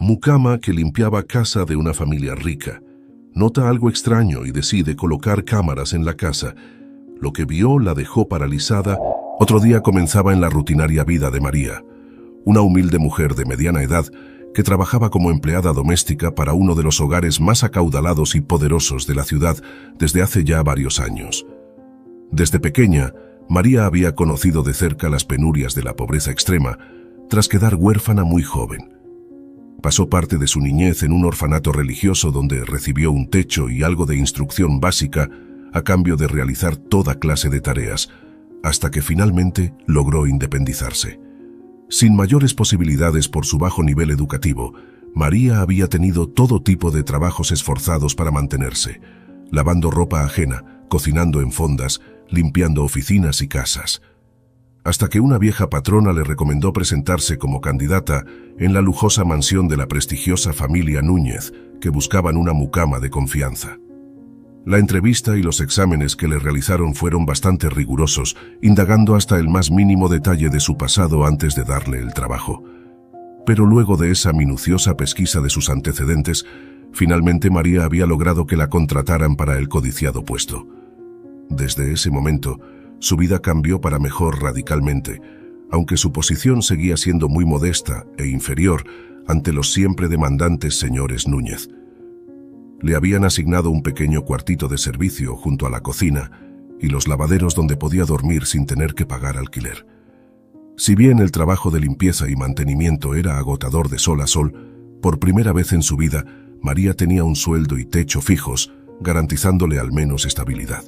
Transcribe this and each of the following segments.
mucama que limpiaba casa de una familia rica. Nota algo extraño y decide colocar cámaras en la casa. Lo que vio la dejó paralizada. Otro día comenzaba en la rutinaria vida de María, una humilde mujer de mediana edad que trabajaba como empleada doméstica para uno de los hogares más acaudalados y poderosos de la ciudad desde hace ya varios años. Desde pequeña, María había conocido de cerca las penurias de la pobreza extrema, tras quedar huérfana muy joven. Pasó parte de su niñez en un orfanato religioso donde recibió un techo y algo de instrucción básica a cambio de realizar toda clase de tareas, hasta que finalmente logró independizarse. Sin mayores posibilidades por su bajo nivel educativo, María había tenido todo tipo de trabajos esforzados para mantenerse, lavando ropa ajena, cocinando en fondas, limpiando oficinas y casas. Hasta que una vieja patrona le recomendó presentarse como candidata en la lujosa mansión de la prestigiosa familia Núñez, que buscaban una mucama de confianza. La entrevista y los exámenes que le realizaron fueron bastante rigurosos, indagando hasta el más mínimo detalle de su pasado antes de darle el trabajo. Pero luego de esa minuciosa pesquisa de sus antecedentes, finalmente María había logrado que la contrataran para el codiciado puesto. Desde ese momento, su vida cambió para mejor radicalmente, aunque su posición seguía siendo muy modesta e inferior ante los siempre demandantes señores Núñez. Le habían asignado un pequeño cuartito de servicio junto a la cocina y los lavaderos donde podía dormir sin tener que pagar alquiler. Si bien el trabajo de limpieza y mantenimiento era agotador de sol a sol, por primera vez en su vida, María tenía un sueldo y techo fijos, garantizándole al menos estabilidad.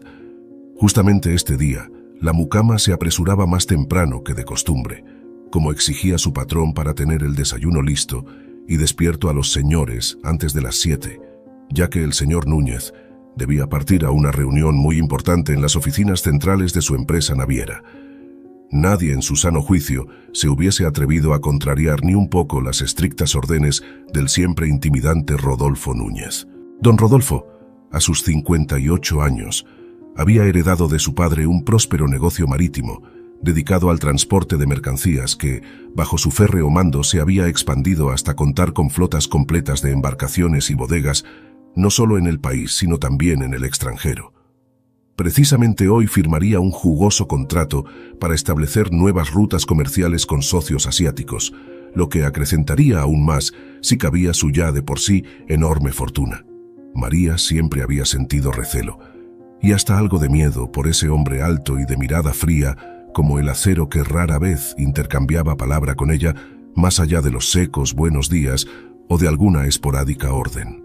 Justamente este día, la mucama se apresuraba más temprano que de costumbre, como exigía su patrón para tener el desayuno listo y despierto a los señores antes de las 7, ya que el señor Núñez debía partir a una reunión muy importante en las oficinas centrales de su empresa naviera. Nadie en su sano juicio se hubiese atrevido a contrariar ni un poco las estrictas órdenes del siempre intimidante Rodolfo Núñez. Don Rodolfo, a sus 58 años, había heredado de su padre un próspero negocio marítimo, dedicado al transporte de mercancías que, bajo su férreo mando, se había expandido hasta contar con flotas completas de embarcaciones y bodegas, no solo en el país, sino también en el extranjero. Precisamente hoy firmaría un jugoso contrato para establecer nuevas rutas comerciales con socios asiáticos, lo que acrecentaría aún más si cabía su ya de por sí enorme fortuna. María siempre había sentido recelo, y hasta algo de miedo por ese hombre alto y de mirada fría como el acero que rara vez intercambiaba palabra con ella más allá de los secos buenos días o de alguna esporádica orden.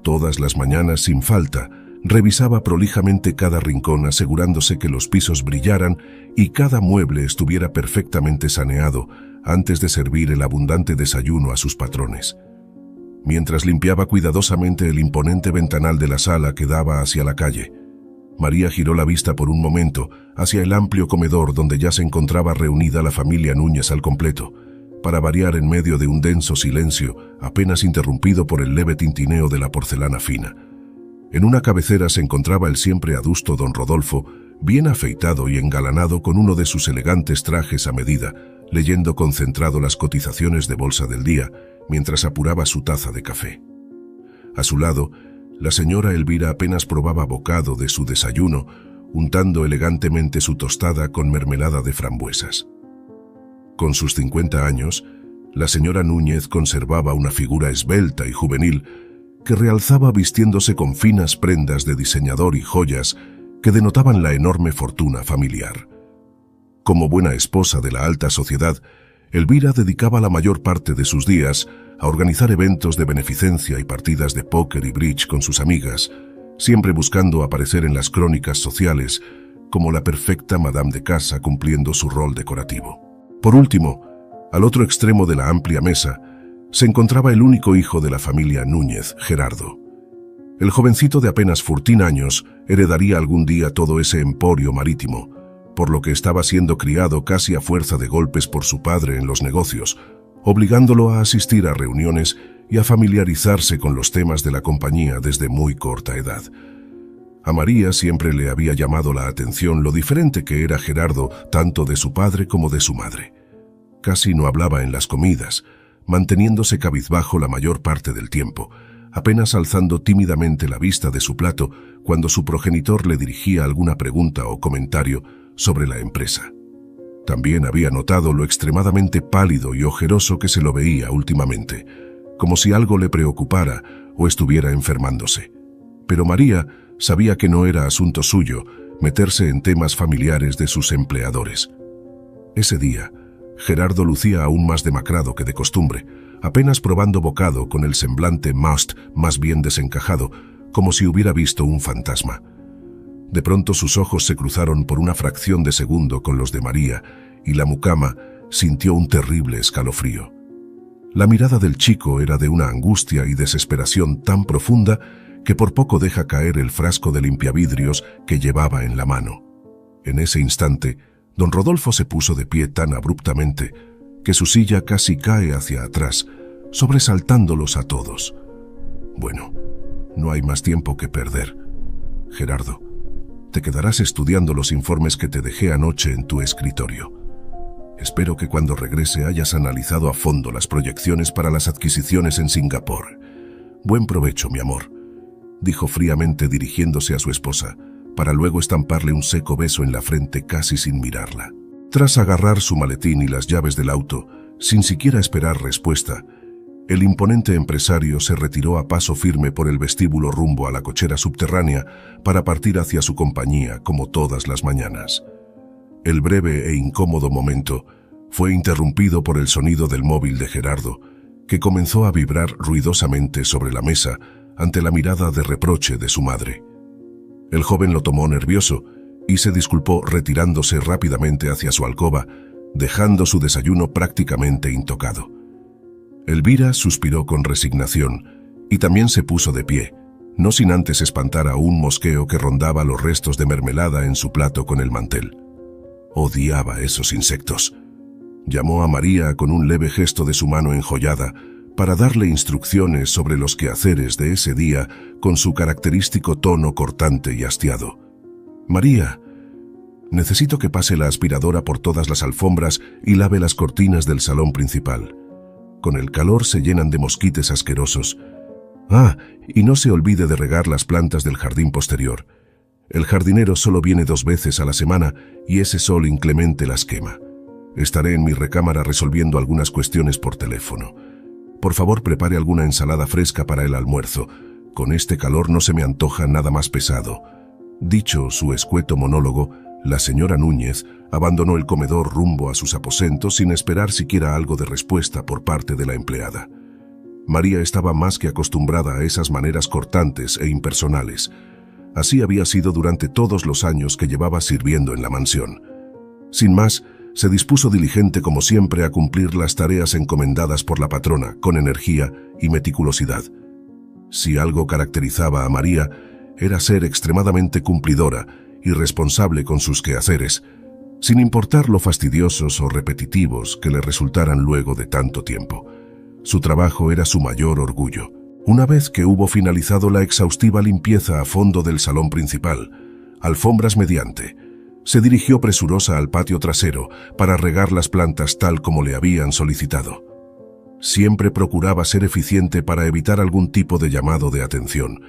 Todas las mañanas, sin falta, revisaba prolijamente cada rincón asegurándose que los pisos brillaran y cada mueble estuviera perfectamente saneado antes de servir el abundante desayuno a sus patrones. Mientras limpiaba cuidadosamente el imponente ventanal de la sala que daba hacia la calle, María giró la vista por un momento hacia el amplio comedor donde ya se encontraba reunida la familia Núñez al completo, para variar en medio de un denso silencio apenas interrumpido por el leve tintineo de la porcelana fina. En una cabecera se encontraba el siempre adusto don Rodolfo, bien afeitado y engalanado con uno de sus elegantes trajes a medida, leyendo concentrado las cotizaciones de bolsa del día, mientras apuraba su taza de café. A su lado, la señora Elvira apenas probaba bocado de su desayuno, untando elegantemente su tostada con mermelada de frambuesas. Con sus 50 años, la señora Núñez conservaba una figura esbelta y juvenil que realzaba vistiéndose con finas prendas de diseñador y joyas que denotaban la enorme fortuna familiar. Como buena esposa de la alta sociedad, Elvira dedicaba la mayor parte de sus días a organizar eventos de beneficencia y partidas de póker y bridge con sus amigas, siempre buscando aparecer en las crónicas sociales como la perfecta madame de casa cumpliendo su rol decorativo. Por último, al otro extremo de la amplia mesa, se encontraba el único hijo de la familia Núñez, Gerardo. El jovencito de apenas 14 años heredaría algún día todo ese emporio marítimo, por lo que estaba siendo criado casi a fuerza de golpes por su padre en los negocios, obligándolo a asistir a reuniones y a familiarizarse con los temas de la compañía desde muy corta edad. A María siempre le había llamado la atención lo diferente que era Gerardo tanto de su padre como de su madre. Casi no hablaba en las comidas, manteniéndose cabizbajo la mayor parte del tiempo, apenas alzando tímidamente la vista de su plato cuando su progenitor le dirigía alguna pregunta o comentario sobre la empresa. También había notado lo extremadamente pálido y ojeroso que se lo veía últimamente, como si algo le preocupara o estuviera enfermándose. Pero María sabía que no era asunto suyo meterse en temas familiares de sus empleadores. Ese día, Gerardo lucía aún más demacrado que de costumbre, apenas probando bocado con el semblante más bien desencajado, como si hubiera visto un fantasma. De pronto sus ojos se cruzaron por una fracción de segundo con los de María, y la mucama sintió un terrible escalofrío. La mirada del chico era de una angustia y desesperación tan profunda que por poco deja caer el frasco de limpiavidrios que llevaba en la mano. En ese instante, don Rodolfo se puso de pie tan abruptamente que su silla casi cae hacia atrás, sobresaltándolos a todos. Bueno, no hay más tiempo que perder. Gerardo, te quedarás estudiando los informes que te dejé anoche en tu escritorio. Espero que cuando regrese hayas analizado a fondo las proyecciones para las adquisiciones en Singapur. Buen provecho, mi amor, dijo fríamente dirigiéndose a su esposa, para luego estamparle un seco beso en la frente casi sin mirarla. Tras agarrar su maletín y las llaves del auto, sin siquiera esperar respuesta, el imponente empresario se retiró a paso firme por el vestíbulo rumbo a la cochera subterránea para partir hacia su compañía como todas las mañanas. El breve e incómodo momento fue interrumpido por el sonido del móvil de Gerardo, que comenzó a vibrar ruidosamente sobre la mesa ante la mirada de reproche de su madre. El joven lo tomó nervioso y se disculpó retirándose rápidamente hacia su alcoba, dejando su desayuno prácticamente intocado. Elvira suspiró con resignación y también se puso de pie, no sin antes espantar a un mosqueo que rondaba los restos de mermelada en su plato con el mantel. Odiaba esos insectos. Llamó a María con un leve gesto de su mano enjollada para darle instrucciones sobre los quehaceres de ese día con su característico tono cortante y hastiado. María, necesito que pase la aspiradora por todas las alfombras y lave las cortinas del salón principal. Con el calor se llenan de mosquites asquerosos. Y no se olvide de regar las plantas del jardín posterior. El jardinero solo viene 2 veces a la semana y ese sol inclemente las quema. Estaré en mi recámara resolviendo algunas cuestiones por teléfono. Por favor, prepare alguna ensalada fresca para el almuerzo. Con este calor no se me antoja nada más pesado. Dicho su escueto monólogo, la señora Núñez abandonó el comedor rumbo a sus aposentos sin esperar siquiera algo de respuesta por parte de la empleada. María estaba más que acostumbrada a esas maneras cortantes e impersonales. Así había sido durante todos los años que llevaba sirviendo en la mansión. Sin más, se dispuso diligente como siempre a cumplir las tareas encomendadas por la patrona, con energía y meticulosidad. Si algo caracterizaba a María, era ser extremadamente cumplidora y responsable con sus quehaceres, sin importar lo fastidiosos o repetitivos que le resultaran luego de tanto tiempo. Su trabajo era su mayor orgullo. Una vez que hubo finalizado la exhaustiva limpieza a fondo del salón principal, alfombras mediante, se dirigió presurosa al patio trasero para regar las plantas tal como le habían solicitado. Siempre procuraba ser eficiente para evitar algún tipo de llamado de atención,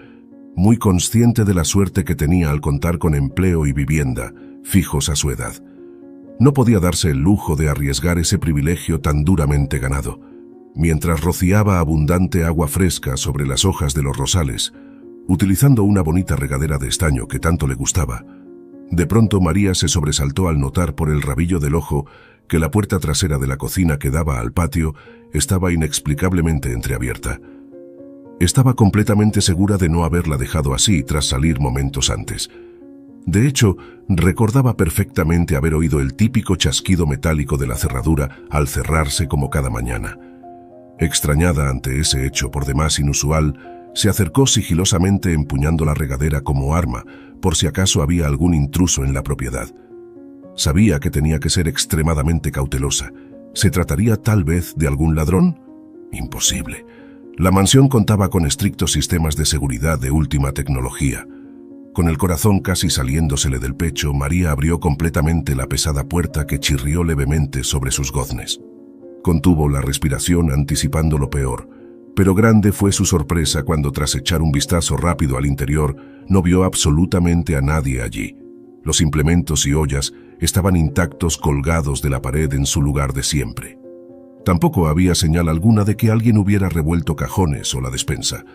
muy consciente de la suerte que tenía al contar con empleo y vivienda fijos a su edad. No podía darse el lujo de arriesgar ese privilegio tan duramente ganado. Mientras rociaba abundante agua fresca sobre las hojas de los rosales, utilizando una bonita regadera de estaño que tanto le gustaba, de pronto María se sobresaltó al notar por el rabillo del ojo que la puerta trasera de la cocina que daba al patio estaba inexplicablemente entreabierta. Estaba completamente segura de no haberla dejado así tras salir momentos antes. De hecho, recordaba perfectamente haber oído el típico chasquido metálico de la cerradura al cerrarse como cada mañana. Extrañada ante ese hecho por demás inusual, se acercó sigilosamente empuñando la regadera como arma, por si acaso había algún intruso en la propiedad. Sabía que tenía que ser extremadamente cautelosa. ¿Se trataría tal vez de algún ladrón? Imposible. La mansión contaba con estrictos sistemas de seguridad de última tecnología. Con el corazón casi saliéndosele del pecho, María abrió completamente la pesada puerta que chirrió levemente sobre sus goznes. Contuvo la respiración anticipando lo peor, pero grande fue su sorpresa cuando tras echar un vistazo rápido al interior, no vio absolutamente a nadie allí. Los implementos y ollas estaban intactos colgados de la pared en su lugar de siempre. Tampoco había señal alguna de que alguien hubiera revuelto cajones o la despensa.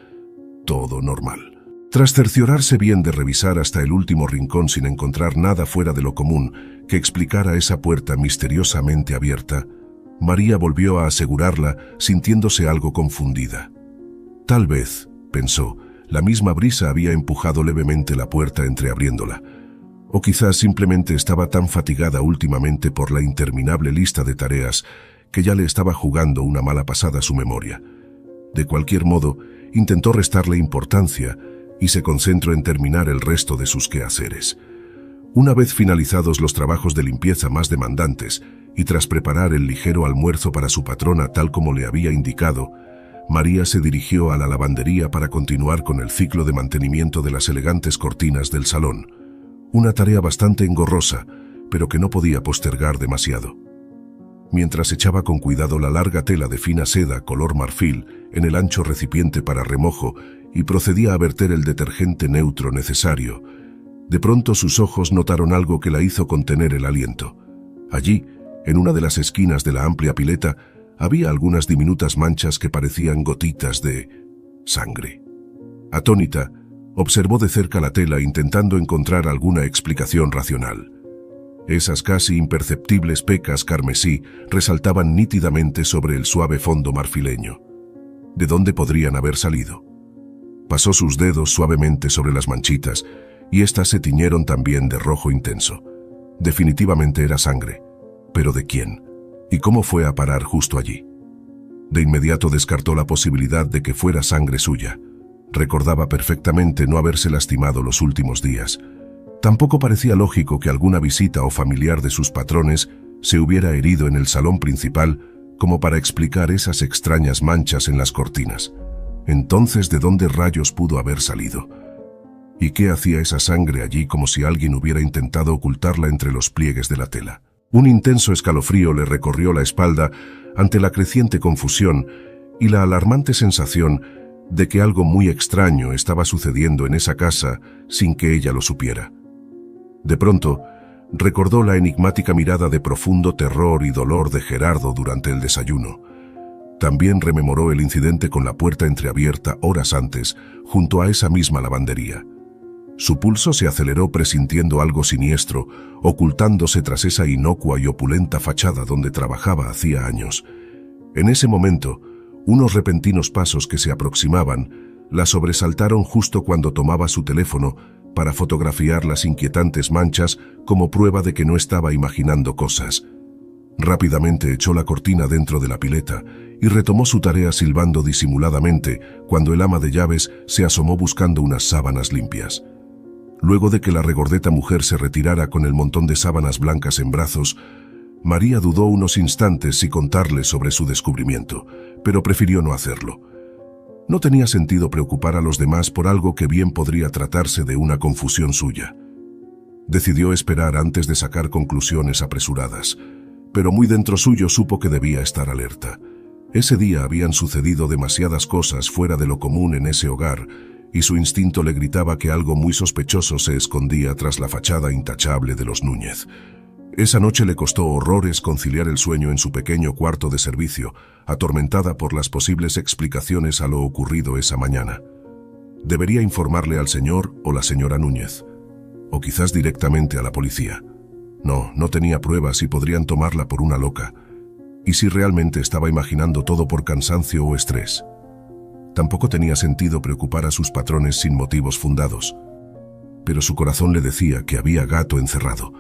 Todo normal. Tras cerciorarse bien de revisar hasta el último rincón sin encontrar nada fuera de lo común que explicara esa puerta misteriosamente abierta, María volvió a asegurarla, sintiéndose algo confundida. Tal vez, pensó, la misma brisa había empujado levemente la puerta entreabriéndola. O quizás simplemente estaba tan fatigada últimamente por la interminable lista de tareas que ya le estaba jugando una mala pasada a su memoria. De cualquier modo, intentó restarle importancia y se concentró en terminar el resto de sus quehaceres. Una vez finalizados los trabajos de limpieza más demandantes y tras preparar el ligero almuerzo para su patrona tal como le había indicado, María se dirigió a la lavandería para continuar con el ciclo de mantenimiento de las elegantes cortinas del salón. Una tarea bastante engorrosa, pero que no podía postergar demasiado. Mientras echaba con cuidado la larga tela de fina seda color marfil en el ancho recipiente para remojo y procedía a verter el detergente neutro necesario, de pronto sus ojos notaron algo que la hizo contener el aliento. Allí, en una de las esquinas de la amplia pileta, había algunas diminutas manchas que parecían gotitas de sangre. Atónita, observó de cerca la tela intentando encontrar alguna explicación racional. Esas casi imperceptibles pecas carmesí resaltaban nítidamente sobre el suave fondo marfileño. ¿De dónde podrían haber salido? Pasó sus dedos suavemente sobre las manchitas y éstas se tiñeron también de rojo intenso. Definitivamente era sangre. ¿Pero de quién? ¿Y cómo fue a parar justo allí? De inmediato descartó la posibilidad de que fuera sangre suya. Recordaba perfectamente no haberse lastimado los últimos días. Tampoco parecía lógico que alguna visita o familiar de sus patrones se hubiera herido en el salón principal como para explicar esas extrañas manchas en las cortinas. Entonces, ¿de dónde rayos pudo haber salido? ¿Y qué hacía esa sangre allí como si alguien hubiera intentado ocultarla entre los pliegues de la tela? Un intenso escalofrío le recorrió la espalda ante la creciente confusión y la alarmante sensación de que algo muy extraño estaba sucediendo en esa casa sin que ella lo supiera. De pronto, recordó la enigmática mirada de profundo terror y dolor de Gerardo durante el desayuno. También rememoró el incidente con la puerta entreabierta horas antes, junto a esa misma lavandería. Su pulso se aceleró presintiendo algo siniestro, ocultándose tras esa inocua y opulenta fachada donde trabajaba hacía años. En ese momento, unos repentinos pasos que se aproximaban la sobresaltaron justo cuando tomaba su teléfono para fotografiar las inquietantes manchas como prueba de que no estaba imaginando cosas. Rápidamente echó la cortina dentro de la pileta y retomó su tarea silbando disimuladamente cuando el ama de llaves se asomó buscando unas sábanas limpias. Luego de que la regordeta mujer se retirara con el montón de sábanas blancas en brazos, María dudó unos instantes si contarle sobre su descubrimiento, pero prefirió no hacerlo. No tenía sentido preocupar a los demás por algo que bien podría tratarse de una confusión suya. Decidió esperar antes de sacar conclusiones apresuradas, pero muy dentro suyo supo que debía estar alerta. Ese día habían sucedido demasiadas cosas fuera de lo común en ese hogar, y su instinto le gritaba que algo muy sospechoso se escondía tras la fachada intachable de los Núñez. Esa noche le costó horrores conciliar el sueño en su pequeño cuarto de servicio, atormentada por las posibles explicaciones a lo ocurrido esa mañana. Debería informarle al señor o la señora Núñez, o quizás directamente a la policía. No tenía pruebas y podrían tomarla por una loca. ¿Y si realmente estaba imaginando todo por cansancio o estrés? Tampoco tenía sentido preocupar a sus patrones sin motivos fundados. Pero su corazón le decía que había gato encerrado.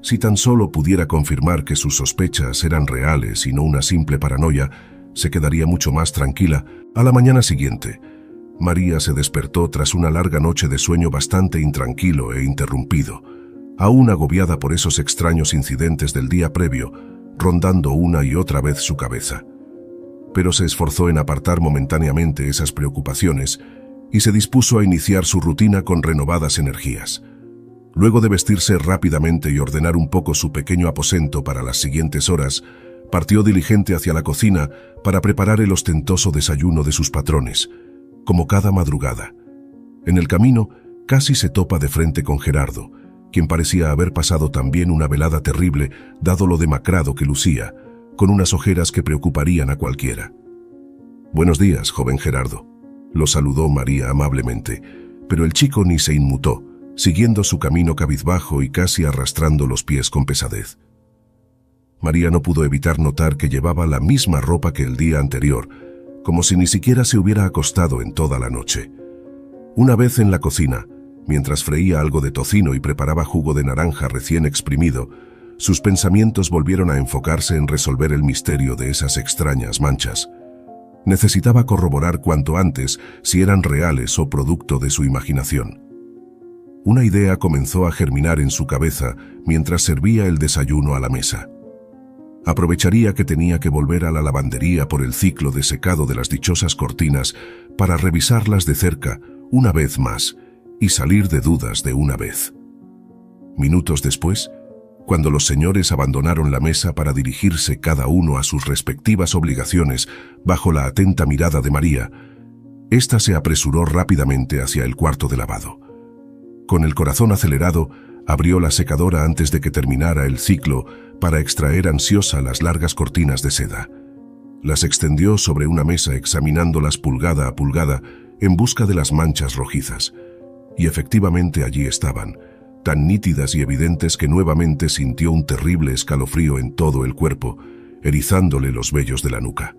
Si tan solo pudiera confirmar que sus sospechas eran reales y no una simple paranoia, se quedaría mucho más tranquila. A la mañana siguiente, María se despertó tras una larga noche de sueño bastante intranquilo e interrumpido, aún agobiada por esos extraños incidentes del día previo, rondando una y otra vez su cabeza. Pero se esforzó en apartar momentáneamente esas preocupaciones y se dispuso a iniciar su rutina con renovadas energías. Luego de vestirse rápidamente y ordenar un poco su pequeño aposento para las siguientes horas, partió diligente hacia la cocina para preparar el ostentoso desayuno de sus patrones, como cada madrugada. En el camino, casi se topa de frente con Gerardo, quien parecía haber pasado también una velada terrible, dado lo demacrado que lucía, con unas ojeras que preocuparían a cualquiera. «Buenos días, joven Gerardo», lo saludó María amablemente, pero el chico ni se inmutó, siguiendo su camino cabizbajo y casi arrastrando los pies con pesadez. María no pudo evitar notar que llevaba la misma ropa que el día anterior, como si ni siquiera se hubiera acostado en toda la noche. Una vez en la cocina, mientras freía algo de tocino y preparaba jugo de naranja recién exprimido, sus pensamientos volvieron a enfocarse en resolver el misterio de esas extrañas manchas. Necesitaba corroborar cuanto antes si eran reales o producto de su imaginación. Una idea comenzó a germinar en su cabeza mientras servía el desayuno a la mesa. Aprovecharía que tenía que volver a la lavandería por el ciclo de secado de las dichosas cortinas para revisarlas de cerca una vez más y salir de dudas de una vez. Minutos después, cuando los señores abandonaron la mesa para dirigirse cada uno a sus respectivas obligaciones bajo la atenta mirada de María, ésta se apresuró rápidamente hacia el cuarto de lavado. Con el corazón acelerado, abrió la secadora antes de que terminara el ciclo para extraer ansiosa las largas cortinas de seda. Las extendió sobre una mesa examinándolas pulgada a pulgada en busca de las manchas rojizas. Y efectivamente allí estaban, tan nítidas y evidentes que nuevamente sintió un terrible escalofrío en todo el cuerpo, erizándole los vellos de la nuca.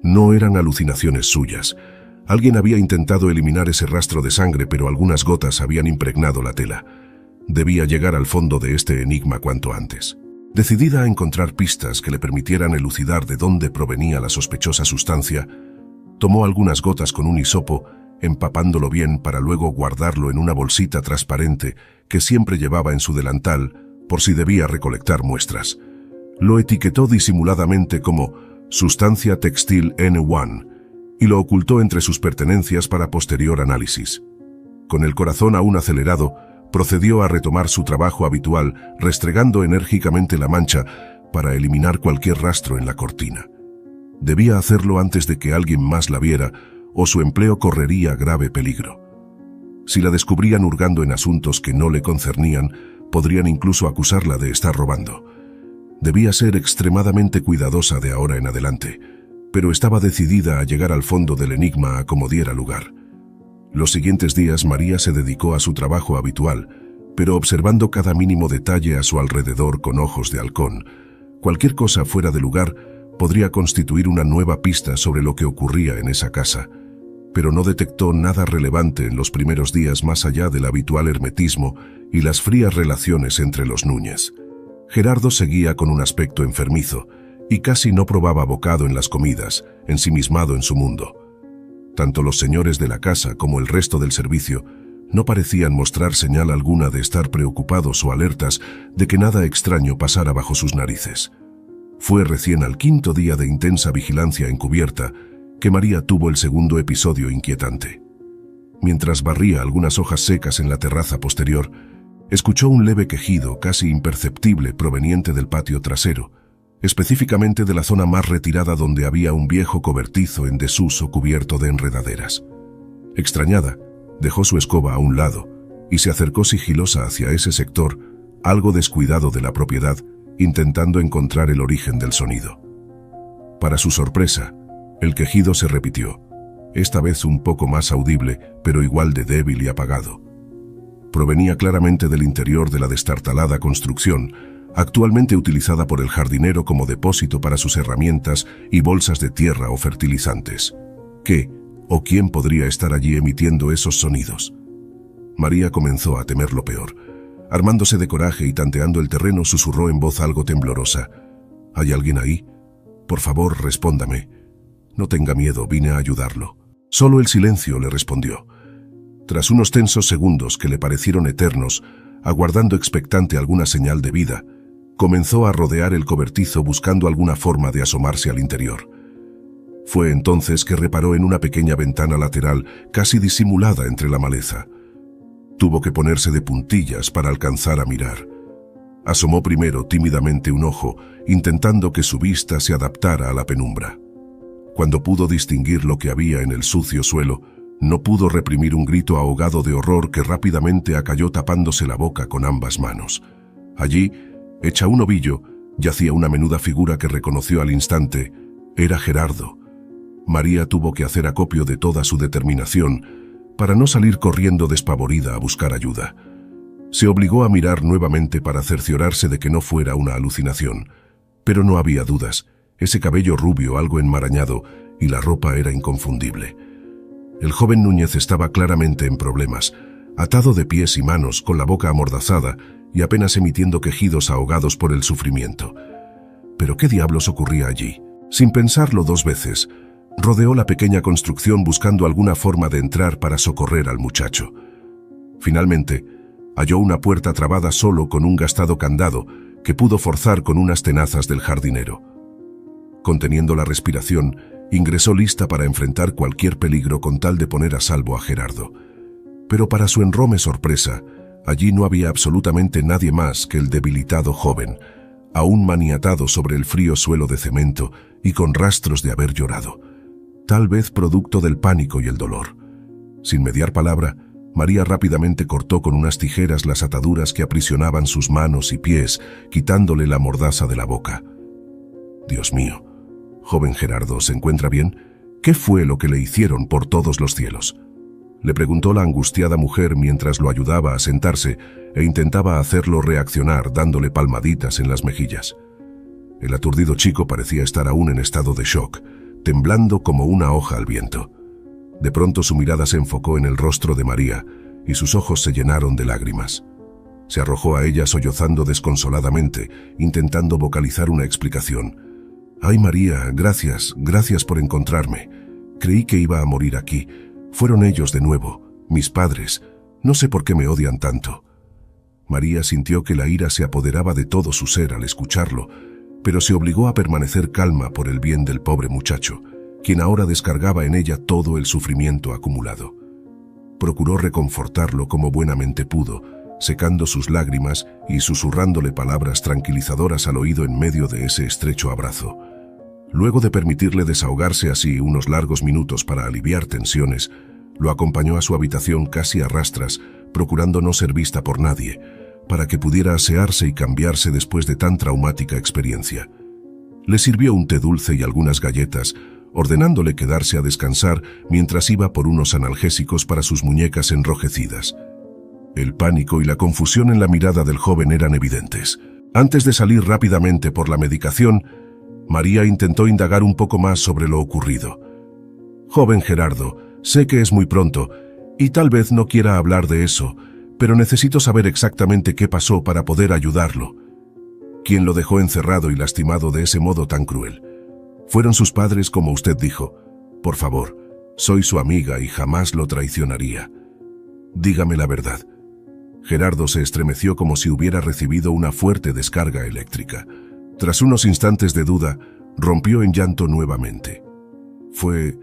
No eran alucinaciones suyas. Alguien había intentado eliminar ese rastro de sangre, pero algunas gotas habían impregnado la tela. Debía llegar al fondo de este enigma cuanto antes. Decidida a encontrar pistas que le permitieran elucidar de dónde provenía la sospechosa sustancia, tomó algunas gotas con un hisopo, empapándolo bien para luego guardarlo en una bolsita transparente que siempre llevaba en su delantal por si debía recolectar muestras. Lo etiquetó disimuladamente como sustancia textil N1 y lo ocultó entre sus pertenencias para posterior análisis. Con el corazón aún acelerado, procedió a retomar su trabajo habitual, restregando enérgicamente la mancha para eliminar cualquier rastro en la cortina. Debía hacerlo antes de que alguien más la viera, o su empleo correría grave peligro. Si la descubrían hurgando en asuntos que no le concernían, podrían incluso acusarla de estar robando. Debía ser extremadamente cuidadosa de ahora en adelante, pero estaba decidida a llegar al fondo del enigma a como diera lugar. Los siguientes días María se dedicó a su trabajo habitual, pero observando cada mínimo detalle a su alrededor con ojos de halcón. Cualquier cosa fuera de lugar podría constituir una nueva pista sobre lo que ocurría en esa casa, pero no detectó nada relevante en los primeros días más allá del habitual hermetismo y las frías relaciones entre los Núñez. Gerardo seguía con un aspecto enfermizo y casi no probaba bocado en las comidas, ensimismado en su mundo. Tanto los señores de la casa como el resto del servicio no parecían mostrar señal alguna de estar preocupados o alertas de que nada extraño pasara bajo sus narices. Fue recién al quinto día de intensa vigilancia encubierta que María tuvo el segundo episodio inquietante. Mientras barría algunas hojas secas en la terraza posterior, escuchó un leve quejido casi imperceptible proveniente del patio trasero, específicamente de la zona más retirada donde había un viejo cobertizo en desuso cubierto de enredaderas. Extrañada, dejó su escoba a un lado y se acercó sigilosa hacia ese sector, algo descuidado de la propiedad, intentando encontrar el origen del sonido. Para su sorpresa, el quejido se repitió, esta vez un poco más audible, pero igual de débil y apagado. Provenía claramente del interior de la destartalada construcción, actualmente utilizada por el jardinero como depósito para sus herramientas y bolsas de tierra o fertilizantes. ¿Qué o quién podría estar allí emitiendo esos sonidos? María comenzó a temer lo peor. Armándose de coraje y tanteando el terreno, susurró en voz algo temblorosa. ¿Hay alguien ahí? Por favor, respóndame. No tenga miedo, vine a ayudarlo. Solo el silencio le respondió. Tras unos tensos segundos que le parecieron eternos, aguardando expectante alguna señal de vida, comenzó a rodear el cobertizo buscando alguna forma de asomarse al interior. Fue entonces que reparó en una pequeña ventana lateral casi disimulada entre la maleza. Tuvo que ponerse de puntillas para alcanzar a mirar. Asomó primero tímidamente un ojo intentando que su vista se adaptara a la penumbra. Cuando pudo distinguir lo que había en el sucio suelo, no pudo reprimir un grito ahogado de horror que rápidamente acalló tapándose la boca con ambas manos. Allí, hecha un ovillo, yacía una menuda figura que reconoció al instante. Era Gerardo. María tuvo que hacer acopio de toda su determinación para no salir corriendo despavorida a buscar ayuda. Se obligó a mirar nuevamente para cerciorarse de que no fuera una alucinación. Pero no había dudas. Ese cabello rubio algo enmarañado y la ropa era inconfundible. El joven Núñez estaba claramente en problemas, atado de pies y manos, con la boca amordazada y apenas emitiendo quejidos ahogados por el sufrimiento. ¿Pero qué diablos ocurría allí? Sin pensarlo dos veces, rodeó la pequeña construcción buscando alguna forma de entrar para socorrer al muchacho. Finalmente, halló una puerta trabada solo con un gastado candado que pudo forzar con unas tenazas del jardinero. Conteniendo la respiración, ingresó lista para enfrentar cualquier peligro con tal de poner a salvo a Gerardo. Pero para su enorme sorpresa, allí no había absolutamente nadie más que el debilitado joven, aún maniatado sobre el frío suelo de cemento y con rastros de haber llorado, tal vez producto del pánico y el dolor. Sin mediar palabra, María rápidamente cortó con unas tijeras las ataduras que aprisionaban sus manos y pies, quitándole la mordaza de la boca. Dios mío, joven Gerardo, ¿se encuentra bien? ¿Qué fue lo que le hicieron por todos los cielos? Le preguntó la angustiada mujer mientras lo ayudaba a sentarse e intentaba hacerlo reaccionar dándole palmaditas en las mejillas. El aturdido chico parecía estar aún en estado de shock, temblando como una hoja al viento. De pronto su mirada se enfocó en el rostro de María y sus ojos se llenaron de lágrimas. Se arrojó a ella sollozando desconsoladamente, intentando vocalizar una explicación. «Ay, María, gracias por encontrarme. Creí que iba a morir aquí. Fueron ellos de nuevo, mis padres. No sé por qué me odian tanto». María sintió que la ira se apoderaba de todo su ser al escucharlo, pero se obligó a permanecer calma por el bien del pobre muchacho, quien ahora descargaba en ella todo el sufrimiento acumulado. Procuró reconfortarlo como buenamente pudo, secando sus lágrimas y susurrándole palabras tranquilizadoras al oído en medio de ese estrecho abrazo. Luego de permitirle desahogarse así unos largos minutos para aliviar tensiones, lo acompañó a su habitación casi a rastras, procurando no ser vista por nadie, para que pudiera asearse y cambiarse después de tan traumática experiencia. Le sirvió un té dulce y algunas galletas, ordenándole quedarse a descansar mientras iba por unos analgésicos para sus muñecas enrojecidas. El pánico y la confusión en la mirada del joven eran evidentes. Antes de salir rápidamente por la medicación, María intentó indagar un poco más sobre lo ocurrido. «Joven Gerardo, sé que es muy pronto, y tal vez no quiera hablar de eso, pero necesito saber exactamente qué pasó para poder ayudarlo. ¿Quién lo dejó encerrado y lastimado de ese modo tan cruel? Fueron sus padres, como usted dijo. Por favor, soy su amiga y jamás lo traicionaría. Dígame la verdad». Gerardo se estremeció como si hubiera recibido una fuerte descarga eléctrica. Tras unos instantes de duda, rompió en llanto nuevamente. Fue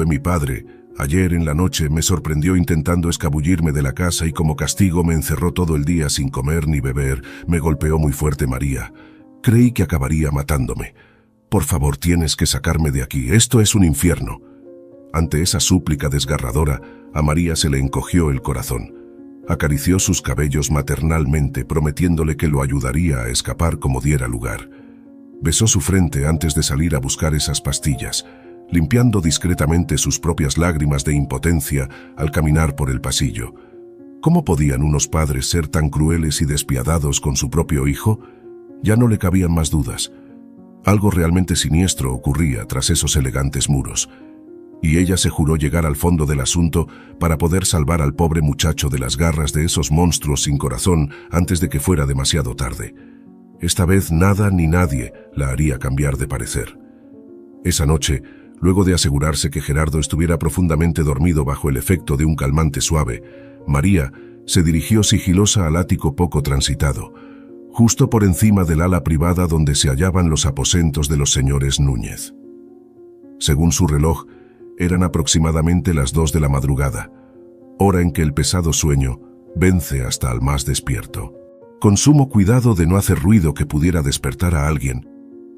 mi padre. Ayer en la noche me sorprendió intentando escabullirme de la casa y como castigo me encerró todo el día sin comer ni beber. Me golpeó muy fuerte María. Creí que acabaría matándome. Por favor, tienes que sacarme de aquí. Esto es un infierno». Ante esa súplica desgarradora, a María se le encogió el corazón. Acarició sus cabellos maternalmente, prometiéndole que lo ayudaría a escapar como diera lugar. Besó su frente antes de salir a buscar esas pastillas, limpiando discretamente sus propias lágrimas de impotencia al caminar por el pasillo. ¿Cómo podían unos padres ser tan crueles y despiadados con su propio hijo? Ya no le cabían más dudas. Algo realmente siniestro ocurría tras esos elegantes muros, y ella se juró llegar al fondo del asunto para poder salvar al pobre muchacho de las garras de esos monstruos sin corazón antes de que fuera demasiado tarde. Esta vez nada ni nadie la haría cambiar de parecer. Esa noche, luego de asegurarse que Gerardo estuviera profundamente dormido bajo el efecto de un calmante suave, María se dirigió sigilosa al ático poco transitado, justo por encima del ala privada donde se hallaban los aposentos de los señores Núñez. Según su reloj, eran aproximadamente las 2 de la madrugada, hora en que el pesado sueño vence hasta al más despierto. Con sumo cuidado de no hacer ruido que pudiera despertar a alguien,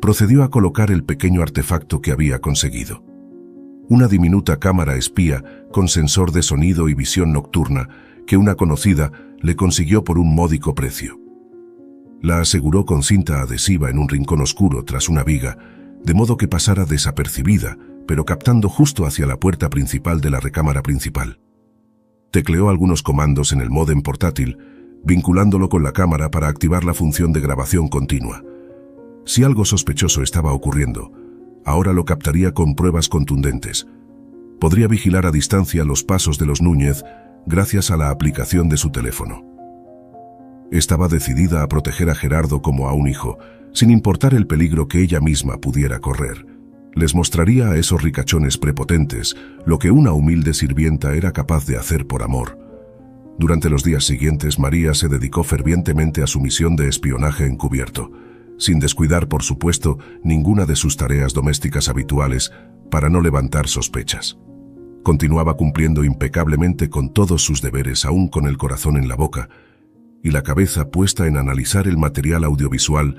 Procedió a colocar el pequeño artefacto que había conseguido. Una diminuta cámara espía con sensor de sonido y visión nocturna que una conocida le consiguió por un módico precio. La aseguró con cinta adhesiva en un rincón oscuro tras una viga, de modo que pasara desapercibida, pero captando justo hacia la puerta principal de la recámara principal. Tecleó algunos comandos en el módem portátil, vinculándolo con la cámara para activar la función de grabación continua. Si algo sospechoso estaba ocurriendo, ahora lo captaría con pruebas contundentes. Podría vigilar a distancia los pasos de los Núñez gracias a la aplicación de su teléfono. Estaba decidida a proteger a Gerardo como a un hijo, sin importar el peligro que ella misma pudiera correr. Les mostraría a esos ricachones prepotentes lo que una humilde sirvienta era capaz de hacer por amor. Durante los días siguientes, María se dedicó fervientemente a su misión de espionaje encubierto, sin descuidar, por supuesto, ninguna de sus tareas domésticas habituales para no levantar sospechas. Continuaba cumpliendo impecablemente con todos sus deberes, aún con el corazón en la boca y la cabeza puesta en analizar el material audiovisual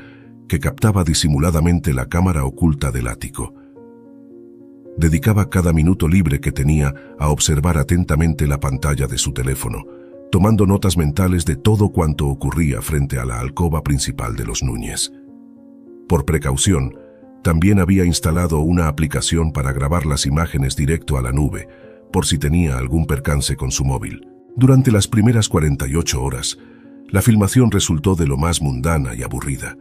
que captaba disimuladamente la cámara oculta del ático. Dedicaba cada minuto libre que tenía a observar atentamente la pantalla de su teléfono, tomando notas mentales de todo cuanto ocurría frente a la alcoba principal de los Núñez. Por precaución, también había instalado una aplicación para grabar las imágenes directo a la nube, por si tenía algún percance con su móvil. Durante las primeras 48 horas, la filmación resultó de lo más mundana y aburrida.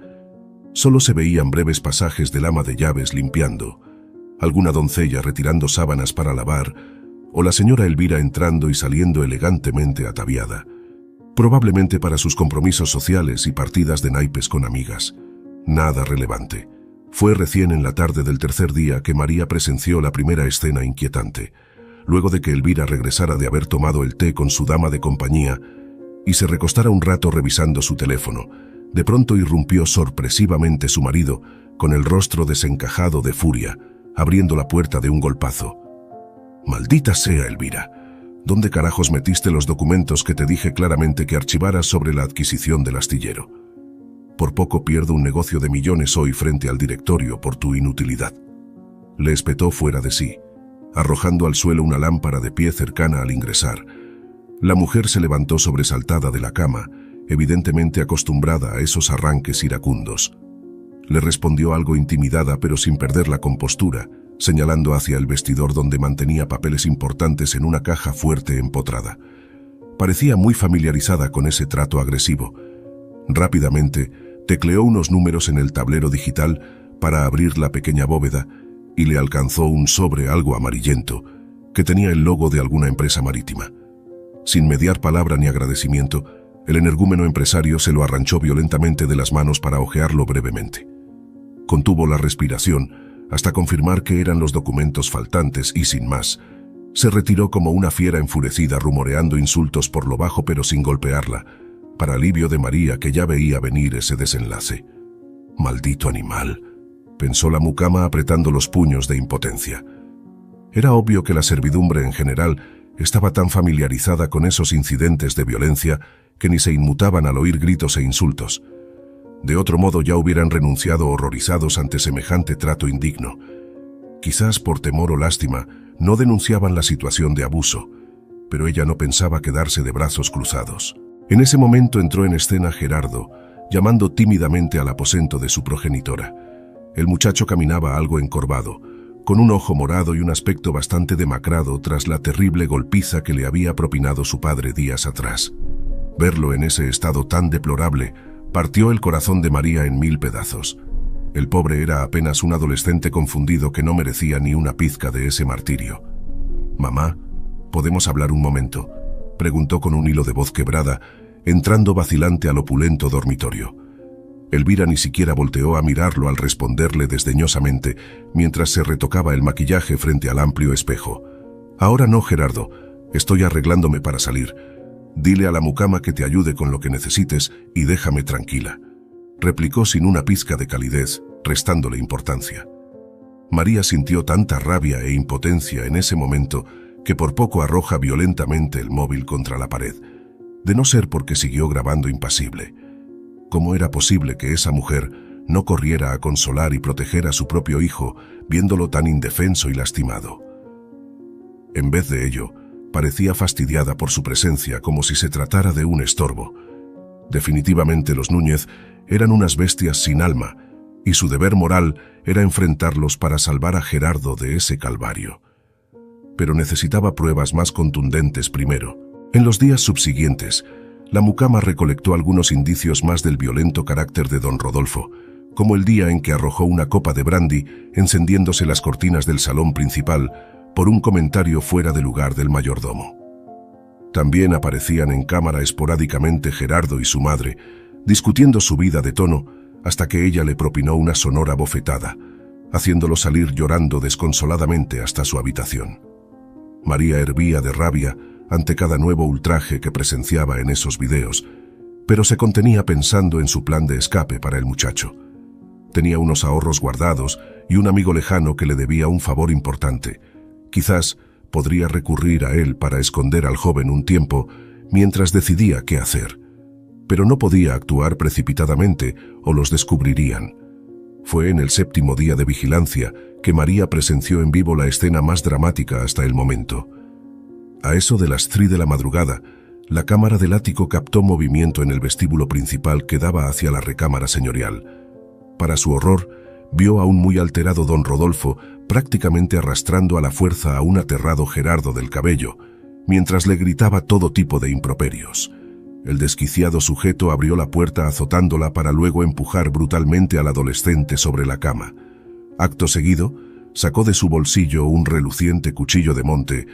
Solo se veían breves pasajes del ama de llaves limpiando, alguna doncella retirando sábanas para lavar, o la señora Elvira entrando y saliendo elegantemente ataviada, probablemente para sus compromisos sociales y partidas de naipes con amigas. Nada relevante. Fue recién en la tarde del tercer día que María presenció la primera escena inquietante, luego de que Elvira regresara de haber tomado el té con su dama de compañía y se recostara un rato revisando su teléfono. De pronto irrumpió sorpresivamente su marido, con el rostro desencajado de furia, abriendo la puerta de un golpazo. «Maldita sea, Elvira, ¿dónde carajos metiste los documentos que te dije claramente que archivaras sobre la adquisición del astillero? Por poco pierdo un negocio de millones hoy frente al directorio por tu inutilidad». Le espetó fuera de sí, arrojando al suelo una lámpara de pie cercana al ingresar. La mujer se levantó sobresaltada de la cama, evidentemente acostumbrada a esos arranques iracundos. Le respondió algo intimidada pero sin perder la compostura, señalando hacia el vestidor donde mantenía papeles importantes en una caja fuerte empotrada. Parecía muy familiarizada con ese trato agresivo. Rápidamente, tecleó unos números en el tablero digital para abrir la pequeña bóveda y le alcanzó un sobre algo amarillento que tenía el logo de alguna empresa marítima. Sin mediar palabra ni agradecimiento, el energúmeno empresario se lo arranchó violentamente de las manos para hojearlo brevemente. Contuvo la respiración hasta confirmar que eran los documentos faltantes y, sin más, se retiró como una fiera enfurecida, rumoreando insultos por lo bajo pero sin golpearla, para alivio de María, que ya veía venir ese desenlace. «Maldito animal», pensó la mucama apretando los puños de impotencia. Era obvio que la servidumbre en general estaba tan familiarizada con esos incidentes de violencia que ni se inmutaban al oír gritos e insultos. De otro modo ya hubieran renunciado horrorizados ante semejante trato indigno. Quizás por temor o lástima no denunciaban la situación de abuso, pero ella no pensaba quedarse de brazos cruzados. En ese momento entró en escena Gerardo, llamando tímidamente al aposento de su progenitora. El muchacho caminaba algo encorvado, con un ojo morado y un aspecto bastante demacrado tras la terrible golpiza que le había propinado su padre días atrás. Verlo en ese estado tan deplorable partió el corazón de María en 1000 pedazos. El pobre era apenas un adolescente confundido que no merecía ni una pizca de ese martirio. «Mamá, ¿podemos hablar un momento?», preguntó con un hilo de voz quebrada, entrando vacilante al opulento dormitorio. Elvira ni siquiera volteó a mirarlo al responderle desdeñosamente, mientras se retocaba el maquillaje frente al amplio espejo. «Ahora no, Gerardo, estoy arreglándome para salir. Dile a la mucama que te ayude con lo que necesites y déjame tranquila», replicó sin una pizca de calidez, restándole importancia. María sintió tanta rabia e impotencia en ese momento que por poco arroja violentamente el móvil contra la pared, de no ser porque siguió grabando impasible. ¿Cómo era posible que esa mujer no corriera a consolar y proteger a su propio hijo, viéndolo tan indefenso y lastimado. En vez de ello, parecía fastidiada por su presencia, como si se tratara de un estorbo. Definitivamente los Núñez eran unas bestias sin alma, y su deber moral era enfrentarlos para salvar a Gerardo de ese calvario. Pero necesitaba pruebas más contundentes primero. En los días subsiguientes, la mucama recolectó algunos indicios más del violento carácter de don Rodolfo, como el día en que arrojó una copa de brandy, encendiéndose las cortinas del salón principal por un comentario fuera de lugar del mayordomo. También aparecían en cámara esporádicamente Gerardo y su madre, discutiendo su vida de tono, hasta que ella le propinó una sonora bofetada, haciéndolo salir llorando desconsoladamente hasta su habitación. María hervía de rabia ante cada nuevo ultraje que presenciaba en esos videos, pero se contenía pensando en su plan de escape para el muchacho. Tenía unos ahorros guardados y un amigo lejano que le debía un favor importante. Quizás podría recurrir a él para esconder al joven un tiempo mientras decidía qué hacer. Pero no podía actuar precipitadamente o los descubrirían. Fue en el 7º día de vigilancia que María presenció en vivo la escena más dramática hasta el momento. A eso de las 3 de la madrugada, la cámara del ático captó movimiento en el vestíbulo principal que daba hacia la recámara señorial. Para su horror, vio a un muy alterado don Rodolfo prácticamente arrastrando a la fuerza a un aterrado Gerardo del cabello, mientras le gritaba todo tipo de improperios. El desquiciado sujeto abrió la puerta azotándola para luego empujar brutalmente al adolescente sobre la cama. Acto seguido, sacó de su bolsillo un reluciente cuchillo de monte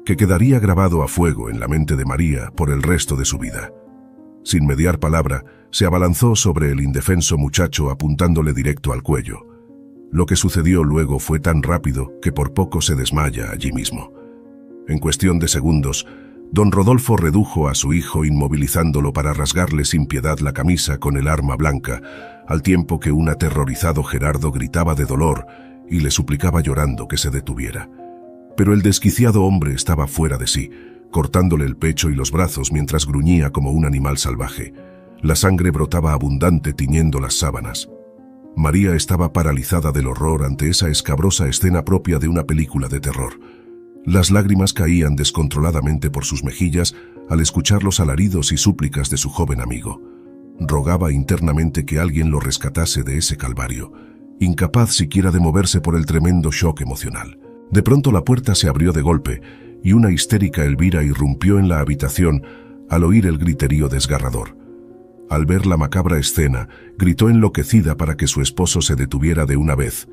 que quedaría grabado a fuego en la mente de María por el resto de su vida. Sin mediar palabra, se abalanzó sobre el indefenso muchacho apuntándole directo al cuello. Lo que sucedió luego fue tan rápido que por poco se desmaya allí mismo. En cuestión de segundos, don Rodolfo redujo a su hijo inmovilizándolo para rasgarle sin piedad la camisa con el arma blanca, al tiempo que un aterrorizado Gerardo gritaba de dolor y le suplicaba llorando que se detuviera. Pero el desquiciado hombre estaba fuera de sí, cortándole el pecho y los brazos mientras gruñía como un animal salvaje. La sangre brotaba abundante tiñendo las sábanas. María estaba paralizada del horror ante esa escabrosa escena propia de una película de terror. Las lágrimas caían descontroladamente por sus mejillas al escuchar los alaridos y súplicas de su joven amigo. Rogaba internamente que alguien lo rescatase de ese calvario, incapaz siquiera de moverse por el tremendo shock emocional. De pronto la puerta se abrió de golpe y una histérica Elvira irrumpió en la habitación al oír el griterío desgarrador. Al ver la macabra escena, gritó enloquecida para que su esposo se detuviera de una vez.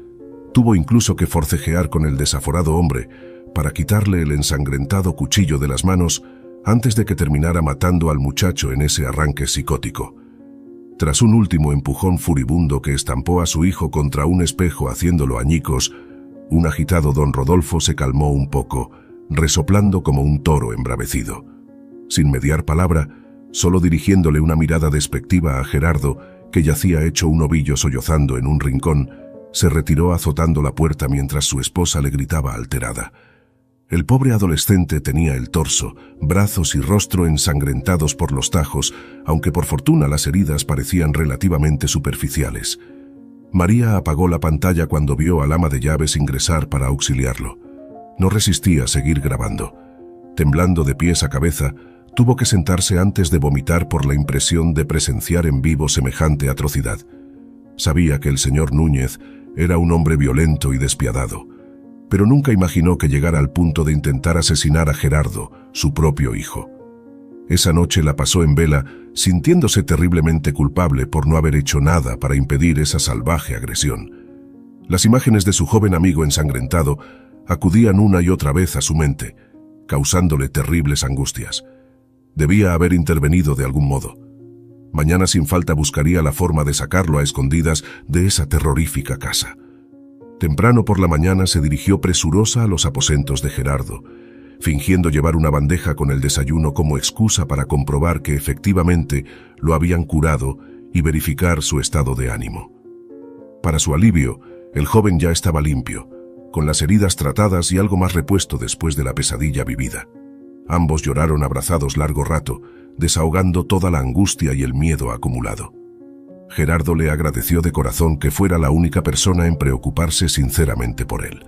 Tuvo incluso que forcejear con el desaforado hombre para quitarle el ensangrentado cuchillo de las manos antes de que terminara matando al muchacho en ese arranque psicótico. Tras un último empujón furibundo que estampó a su hijo contra un espejo haciéndolo añicos, un agitado don Rodolfo se calmó un poco, resoplando como un toro embravecido. Sin mediar palabra, solo dirigiéndole una mirada despectiva a Gerardo, que yacía hecho un ovillo sollozando en un rincón, se retiró azotando la puerta mientras su esposa le gritaba alterada. El pobre adolescente tenía el torso, brazos y rostro ensangrentados por los tajos, aunque por fortuna las heridas parecían relativamente superficiales. María apagó la pantalla cuando vio al ama de llaves ingresar para auxiliarlo. No resistía a seguir grabando. Temblando de pies a cabeza, tuvo que sentarse antes de vomitar por la impresión de presenciar en vivo semejante atrocidad. Sabía que el señor Núñez era un hombre violento y despiadado, pero nunca imaginó que llegara al punto de intentar asesinar a Gerardo, su propio hijo. Esa noche la pasó en vela, sintiéndose terriblemente culpable por no haber hecho nada para impedir esa salvaje agresión. Las imágenes de su joven amigo ensangrentado acudían una y otra vez a su mente, causándole terribles angustias. Debía haber intervenido de algún modo. Mañana sin falta buscaría la forma de sacarlo a escondidas de esa terrorífica casa. Temprano por la mañana se dirigió presurosa a los aposentos de Gerardo, fingiendo llevar una bandeja con el desayuno como excusa para comprobar que efectivamente lo habían curado y verificar su estado de ánimo. Para su alivio, el joven ya estaba limpio, con las heridas tratadas y algo más repuesto después de la pesadilla vivida. Ambos lloraron abrazados largo rato, desahogando toda la angustia y el miedo acumulado. Gerardo le agradeció de corazón que fuera la única persona en preocuparse sinceramente por él.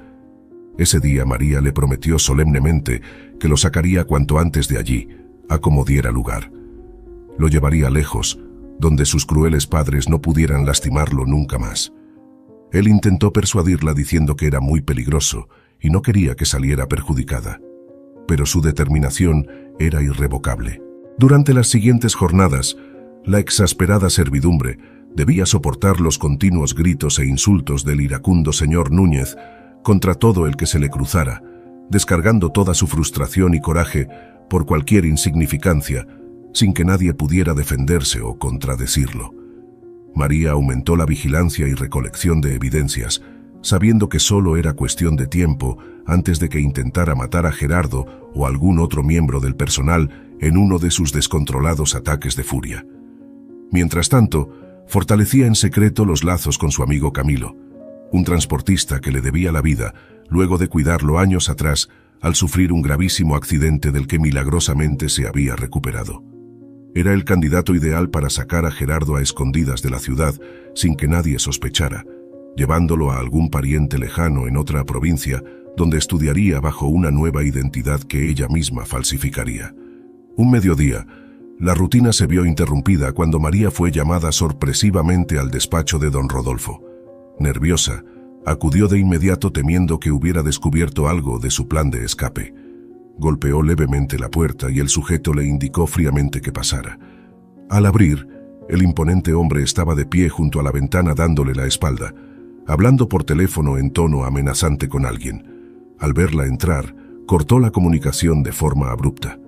Ese día María le prometió solemnemente que lo sacaría cuanto antes de allí, a como diera lugar. Lo llevaría lejos, donde sus crueles padres no pudieran lastimarlo nunca más. Él intentó persuadirla diciendo que era muy peligroso y no quería que saliera perjudicada. Pero su determinación era irrevocable. Durante las siguientes jornadas, la exasperada servidumbre debía soportar los continuos gritos e insultos del iracundo señor Núñez contra todo el que se le cruzara, descargando toda su frustración y coraje por cualquier insignificancia, sin que nadie pudiera defenderse o contradecirlo. María aumentó la vigilancia y recolección de evidencias, sabiendo que solo era cuestión de tiempo antes de que intentara matar a Gerardo o algún otro miembro del personal en uno de sus descontrolados ataques de furia. Mientras tanto, fortalecía en secreto los lazos con su amigo Camilo, un transportista que le debía la vida luego de cuidarlo años atrás al sufrir un gravísimo accidente del que milagrosamente se había recuperado. Era el candidato ideal para sacar a Gerardo a escondidas de la ciudad sin que nadie sospechara, llevándolo a algún pariente lejano en otra provincia donde estudiaría bajo una nueva identidad que ella misma falsificaría. Un mediodía, la rutina se vio interrumpida cuando María fue llamada sorpresivamente al despacho de don Rodolfo. Nerviosa, acudió de inmediato temiendo que hubiera descubierto algo de su plan de escape. Golpeó levemente la puerta y el sujeto le indicó fríamente que pasara. Al abrir, el imponente hombre estaba de pie junto a la ventana dándole la espalda, hablando por teléfono en tono amenazante con alguien. Al verla entrar, cortó la comunicación de forma abrupta.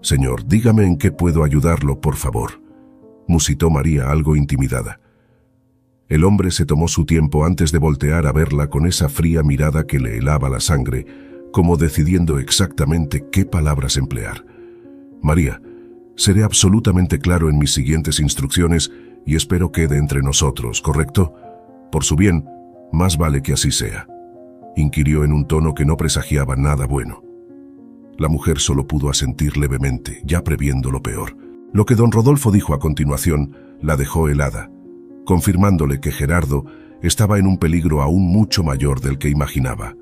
«Señor, dígame en qué puedo ayudarlo, por favor», musitó María algo intimidada. El hombre se tomó su tiempo antes de voltear a verla con esa fría mirada que le helaba la sangre, como decidiendo exactamente qué palabras emplear. «María, seré absolutamente claro en mis siguientes instrucciones y espero quede entre nosotros, ¿correcto? Por su bien, más vale que así sea», inquirió en un tono que no presagiaba nada bueno. La mujer solo pudo asentir levemente, ya previendo lo peor. Lo que don Rodolfo dijo a continuación la dejó helada, confirmándole que Gerardo estaba en un peligro aún mucho mayor del que imaginaba.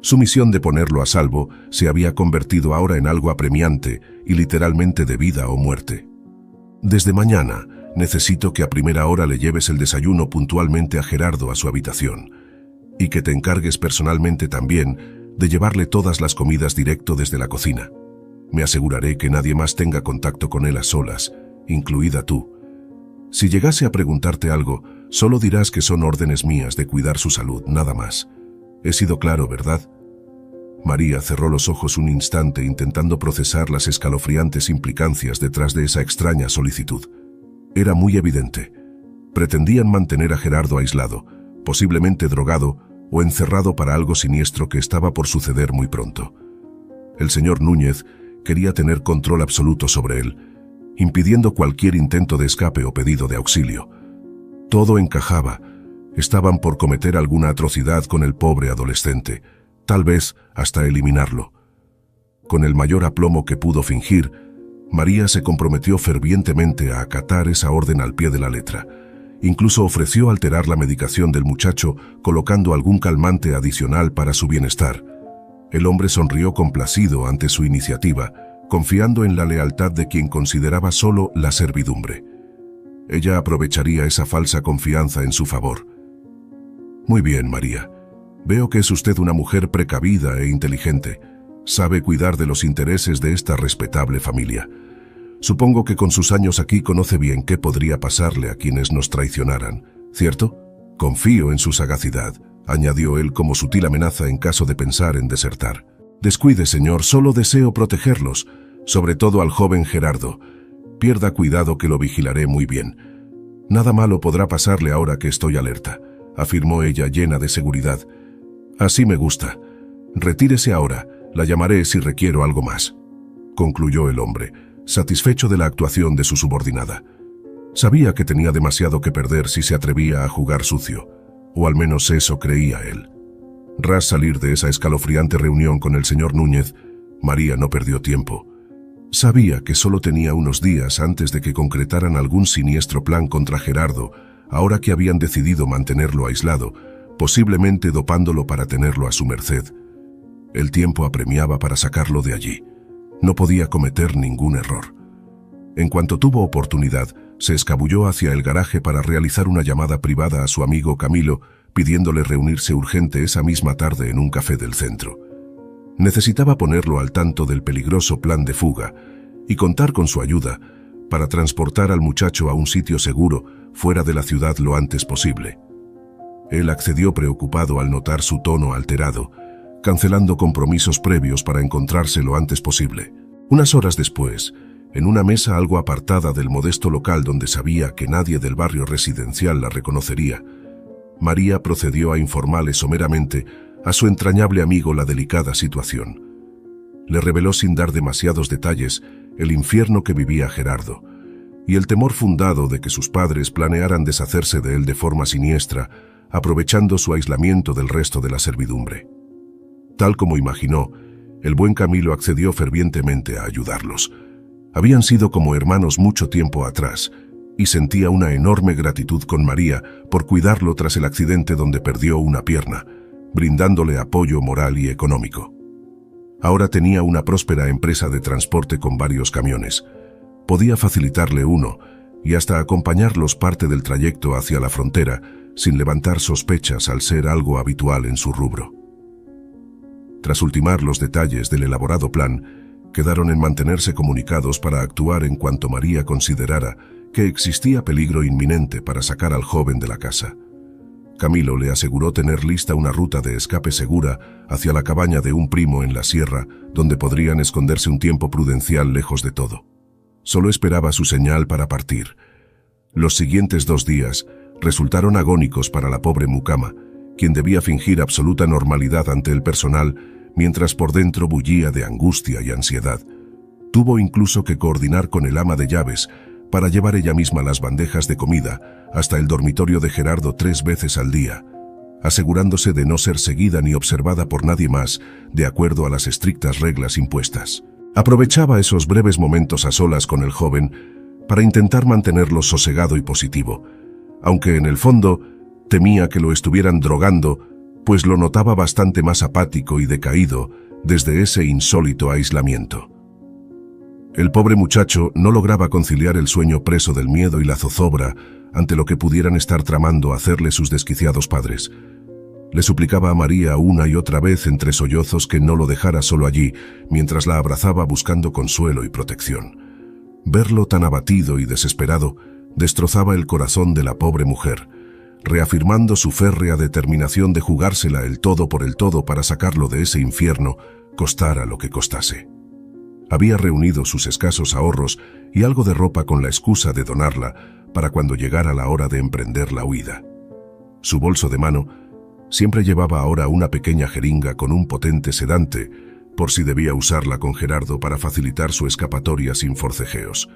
Su misión de ponerlo a salvo se había convertido ahora en algo apremiante y literalmente de vida o muerte. «Desde mañana, necesito que a primera hora le lleves el desayuno puntualmente a Gerardo a su habitación, y que te encargues personalmente también de llevarle todas las comidas directo desde la cocina. Me aseguraré que nadie más tenga contacto con él a solas, incluida tú. Si llegase a preguntarte algo, solo dirás que son órdenes mías de cuidar su salud, nada más. He sido claro, ¿verdad?» María cerró los ojos un instante intentando procesar las escalofriantes implicancias detrás de esa extraña solicitud. Era muy evidente. Pretendían mantener a Gerardo aislado, posiblemente drogado o encerrado para algo siniestro que estaba por suceder muy pronto. El señor Núñez quería tener control absoluto sobre él, impidiendo cualquier intento de escape o pedido de auxilio. Todo encajaba. Estaban por cometer alguna atrocidad con el pobre adolescente, tal vez hasta eliminarlo. Con el mayor aplomo que pudo fingir, María se comprometió fervientemente a acatar esa orden al pie de la letra. Incluso ofreció alterar la medicación del muchacho colocando algún calmante adicional para su bienestar. El hombre sonrió complacido ante su iniciativa, confiando en la lealtad de quien consideraba solo la servidumbre. Ella aprovecharía esa falsa confianza en su favor. «Muy bien, María. Veo que es usted una mujer precavida e inteligente. Sabe cuidar de los intereses de esta respetable familia. Supongo que con sus años aquí conoce bien qué podría pasarle a quienes nos traicionaran, ¿cierto? Confío en su sagacidad», añadió él como sutil amenaza en caso de pensar en desertar. «Descuide, señor, solo deseo protegerlos, sobre todo al joven Gerardo. Pierda cuidado que lo vigilaré muy bien. Nada malo podrá pasarle ahora que estoy alerta», afirmó ella llena de seguridad. «Así me gusta. Retírese ahora, la llamaré si requiero algo más», concluyó el hombre, satisfecho de la actuación de su subordinada. Sabía que tenía demasiado que perder si se atrevía a jugar sucio, o al menos eso creía él. Ras salir de esa escalofriante reunión con el señor Núñez, María no perdió tiempo. Sabía que solo tenía unos días antes de que concretaran algún siniestro plan contra Gerardo, ahora que habían decidido mantenerlo aislado, posiblemente dopándolo para tenerlo a su merced. El tiempo apremiaba para sacarlo de allí. No podía cometer ningún error. En cuanto tuvo oportunidad, se escabulló hacia el garaje para realizar una llamada privada a su amigo Camilo, pidiéndole reunirse urgente esa misma tarde en un café del centro. Necesitaba ponerlo al tanto del peligroso plan de fuga y contar con su ayuda para transportar al muchacho a un sitio seguro fuera de la ciudad lo antes posible. Él accedió preocupado al notar su tono alterado, cancelando compromisos previos para encontrarse lo antes posible. Unas horas después, en una mesa algo apartada del modesto local donde sabía que nadie del barrio residencial la reconocería, María procedió a informarle someramente a su entrañable amigo la delicada situación. Le reveló sin dar demasiados detalles el infierno que vivía Gerardo y el temor fundado de que sus padres planearan deshacerse de él de forma siniestra, aprovechando su aislamiento del resto de la servidumbre. Tal como imaginó, el buen Camilo accedió fervientemente a ayudarlos. Habían sido como hermanos mucho tiempo atrás, y sentía una enorme gratitud con María por cuidarlo tras el accidente donde perdió una pierna, brindándole apoyo moral y económico. Ahora tenía una próspera empresa de transporte con varios camiones. Podía facilitarle uno y hasta acompañarlos parte del trayecto hacia la frontera sin levantar sospechas al ser algo habitual en su rubro. Tras ultimar los detalles del elaborado plan, quedaron en mantenerse comunicados para actuar en cuanto María considerara que existía peligro inminente para sacar al joven de la casa. Camilo le aseguró tener lista una ruta de escape segura hacia la cabaña de un primo en la sierra, donde podrían esconderse un tiempo prudencial lejos de todo. Solo esperaba su señal para partir. Los siguientes 2 días resultaron agónicos para la pobre mucama, quien debía fingir absoluta normalidad ante el personal, mientras por dentro bullía de angustia y ansiedad. Tuvo incluso que coordinar con el ama de llaves para llevar ella misma las bandejas de comida hasta el dormitorio de Gerardo 3 veces al día, asegurándose de no ser seguida ni observada por nadie más, de acuerdo a las estrictas reglas impuestas. Aprovechaba esos breves momentos a solas con el joven para intentar mantenerlo sosegado y positivo, aunque en el fondo temía que lo estuvieran drogando, pues lo notaba bastante más apático y decaído desde ese insólito aislamiento. El pobre muchacho no lograba conciliar el sueño preso del miedo y la zozobra ante lo que pudieran estar tramando hacerle sus desquiciados padres. Le suplicaba a María una y otra vez entre sollozos que no lo dejara solo allí, mientras la abrazaba buscando consuelo y protección. Verlo tan abatido y desesperado destrozaba el corazón de la pobre mujer, reafirmando su férrea determinación de jugársela el todo por el todo para sacarlo de ese infierno, costara lo que costase. Había reunido sus escasos ahorros y algo de ropa con la excusa de donarla para cuando llegara la hora de emprender la huida. Su bolso de mano siempre llevaba ahora una pequeña jeringa con un potente sedante, por si debía usarla con Gerardo para facilitar su escapatoria sin forcejeos.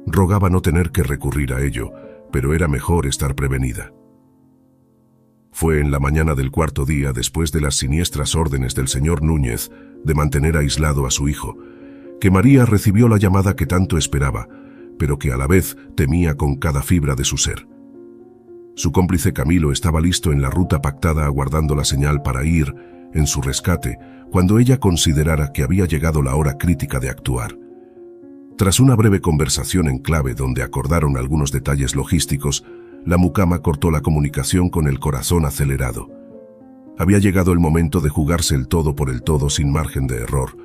Rogaba no tener que recurrir a ello, pero era mejor estar prevenida. Fue en la mañana del 4.º día después de las siniestras órdenes del señor Núñez de mantener aislado a su hijo, que María recibió la llamada que tanto esperaba, pero que a la vez temía con cada fibra de su ser. Su cómplice Camilo estaba listo en la ruta pactada aguardando la señal para ir en su rescate cuando ella considerara que había llegado la hora crítica de actuar. Tras una breve conversación en clave donde acordaron algunos detalles logísticos, la mucama cortó la comunicación con el corazón acelerado. Había llegado el momento de jugarse el todo por el todo sin margen de error.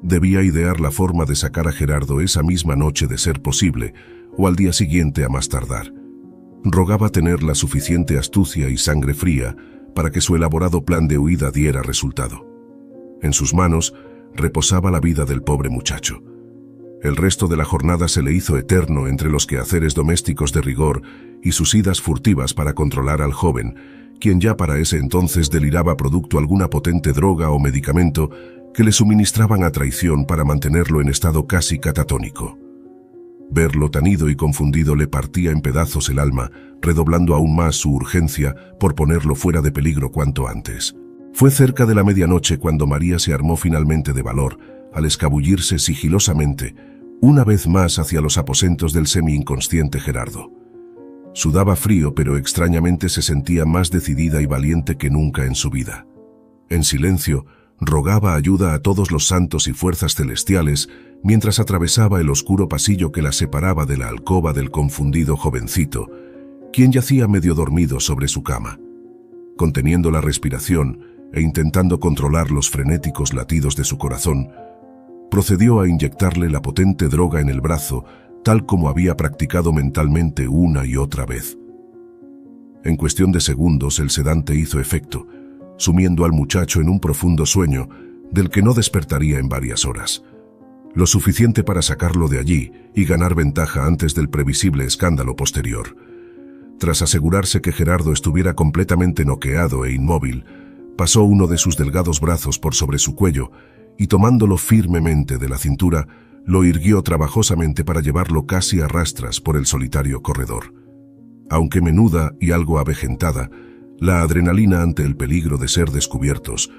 Debía idear la forma de sacar a Gerardo esa misma noche de ser posible, o al día siguiente a más tardar. Rogaba tener la suficiente astucia y sangre fría para que su elaborado plan de huida diera resultado. En sus manos reposaba la vida del pobre muchacho. El resto de la jornada se le hizo eterno entre los quehaceres domésticos de rigor y sus idas furtivas para controlar al joven, quien ya para ese entonces deliraba producto alguna potente droga o medicamento que le suministraban a traición para mantenerlo en estado casi catatónico. Verlo tan ido y confundido le partía en pedazos el alma, redoblando aún más su urgencia por ponerlo fuera de peligro cuanto antes. Fue cerca de la medianoche cuando María se armó finalmente de valor, al escabullirse sigilosamente, una vez más hacia los aposentos del semi-inconsciente Gerardo. Sudaba frío, pero extrañamente se sentía más decidida y valiente que nunca en su vida. En silencio, rogaba ayuda a todos los santos y fuerzas celestiales mientras atravesaba el oscuro pasillo que la separaba de la alcoba del confundido jovencito, quien yacía medio dormido sobre su cama. Conteniendo la respiración e intentando controlar los frenéticos latidos de su corazón, procedió a inyectarle la potente droga en el brazo, tal como había practicado mentalmente una y otra vez. En cuestión de segundos el sedante hizo efecto, sumiendo al muchacho en un profundo sueño del que no despertaría en varias horas. Lo suficiente para sacarlo de allí y ganar ventaja antes del previsible escándalo posterior. Tras asegurarse que Gerardo estuviera completamente noqueado e inmóvil, pasó uno de sus delgados brazos por sobre su cuello y tomándolo firmemente de la cintura, lo irguió trabajosamente para llevarlo casi a rastras por el solitario corredor. Aunque menuda y algo avejentada, la adrenalina ante el peligro de ser descubiertos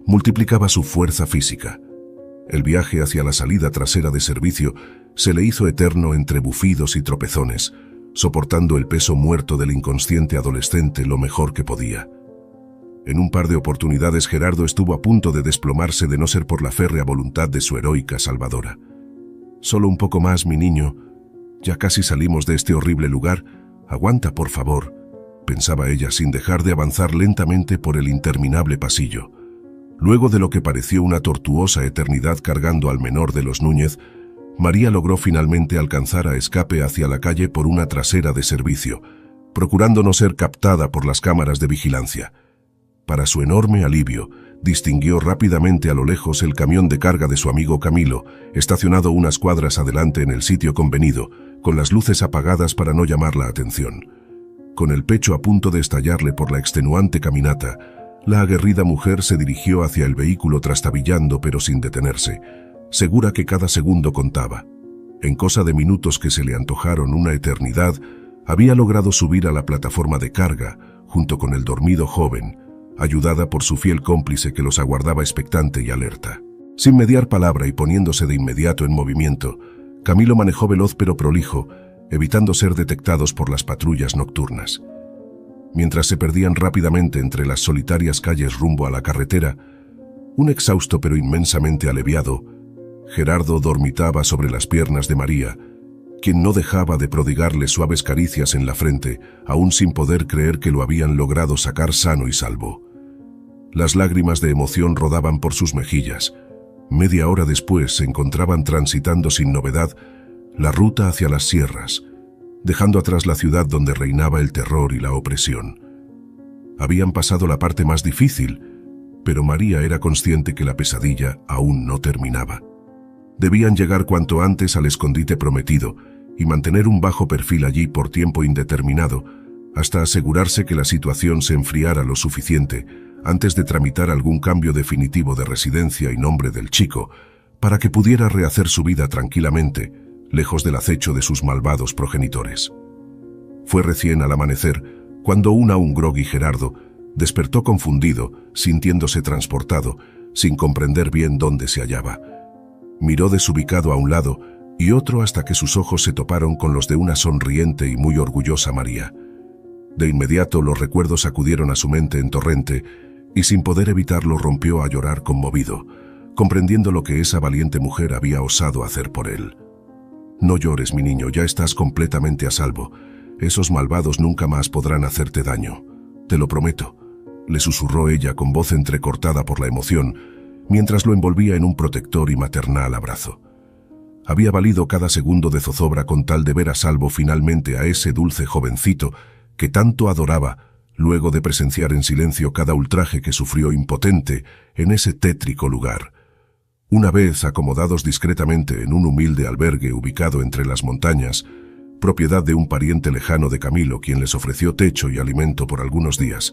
multiplicaba su fuerza física. El viaje hacia la salida trasera de servicio se le hizo eterno entre bufidos y tropezones, soportando el peso muerto del inconsciente adolescente lo mejor que podía. En un par de oportunidades Gerardo estuvo a punto de desplomarse de no ser por la férrea voluntad de su heroica salvadora. «Solo un poco más, mi niño. Ya casi salimos de este horrible lugar. Aguanta, por favor», pensaba ella sin dejar de avanzar lentamente por el interminable pasillo. Luego de lo que pareció una tortuosa eternidad cargando al menor de los Núñez, María logró finalmente alcanzar a escape hacia la calle por una trasera de servicio, procurando no ser captada por las cámaras de vigilancia. Para su enorme alivio, distinguió rápidamente a lo lejos el camión de carga de su amigo Camilo, estacionado unas cuadras adelante en el sitio convenido, con las luces apagadas para no llamar la atención. Con el pecho a punto de estallarle por la extenuante caminata, la aguerrida mujer se dirigió hacia el vehículo trastabillando pero sin detenerse, segura que cada segundo contaba. En cosa de minutos que se le antojaron una eternidad, había logrado subir a la plataforma de carga, junto con el dormido joven, ayudada por su fiel cómplice que los aguardaba expectante y alerta. Sin mediar palabra y poniéndose de inmediato en movimiento, Camilo manejó veloz pero prolijo, evitando ser detectados por las patrullas nocturnas. Mientras se perdían rápidamente entre las solitarias calles rumbo a la carretera, un exhausto pero inmensamente aliviado, Gerardo dormitaba sobre las piernas de María, quien no dejaba de prodigarle suaves caricias en la frente, aún sin poder creer que lo habían logrado sacar sano y salvo. Las lágrimas de emoción rodaban por sus mejillas. Media hora después se encontraban transitando sin novedad la ruta hacia las sierras, dejando atrás la ciudad donde reinaba el terror y la opresión. Habían pasado la parte más difícil, pero María era consciente que la pesadilla aún no terminaba. Debían llegar cuanto antes al escondite prometido y mantener un bajo perfil allí por tiempo indeterminado, hasta asegurarse que la situación se enfriara lo suficiente antes de tramitar algún cambio definitivo de residencia y nombre del chico, para que pudiera rehacer su vida tranquilamente, lejos del acecho de sus malvados progenitores. Fue recién al amanecer cuando un groggy Gerardo despertó confundido, sintiéndose transportado, sin comprender bien dónde se hallaba. Miró desubicado a un lado y otro hasta que sus ojos se toparon con los de una sonriente y muy orgullosa María. De inmediato los recuerdos acudieron a su mente en torrente y sin poder evitarlo rompió a llorar conmovido, comprendiendo lo que esa valiente mujer había osado hacer por él. «No llores, mi niño, ya estás completamente a salvo. Esos malvados nunca más podrán hacerte daño. Te lo prometo», le susurró ella con voz entrecortada por la emoción, mientras lo envolvía en un protector y maternal abrazo. Había valido cada segundo de zozobra con tal de ver a salvo finalmente a ese dulce jovencito que tanto adoraba, luego de presenciar en silencio cada ultraje que sufrió impotente en ese tétrico lugar. Una vez acomodados discretamente en un humilde albergue ubicado entre las montañas, propiedad de un pariente lejano de Camilo quien les ofreció techo y alimento por algunos días,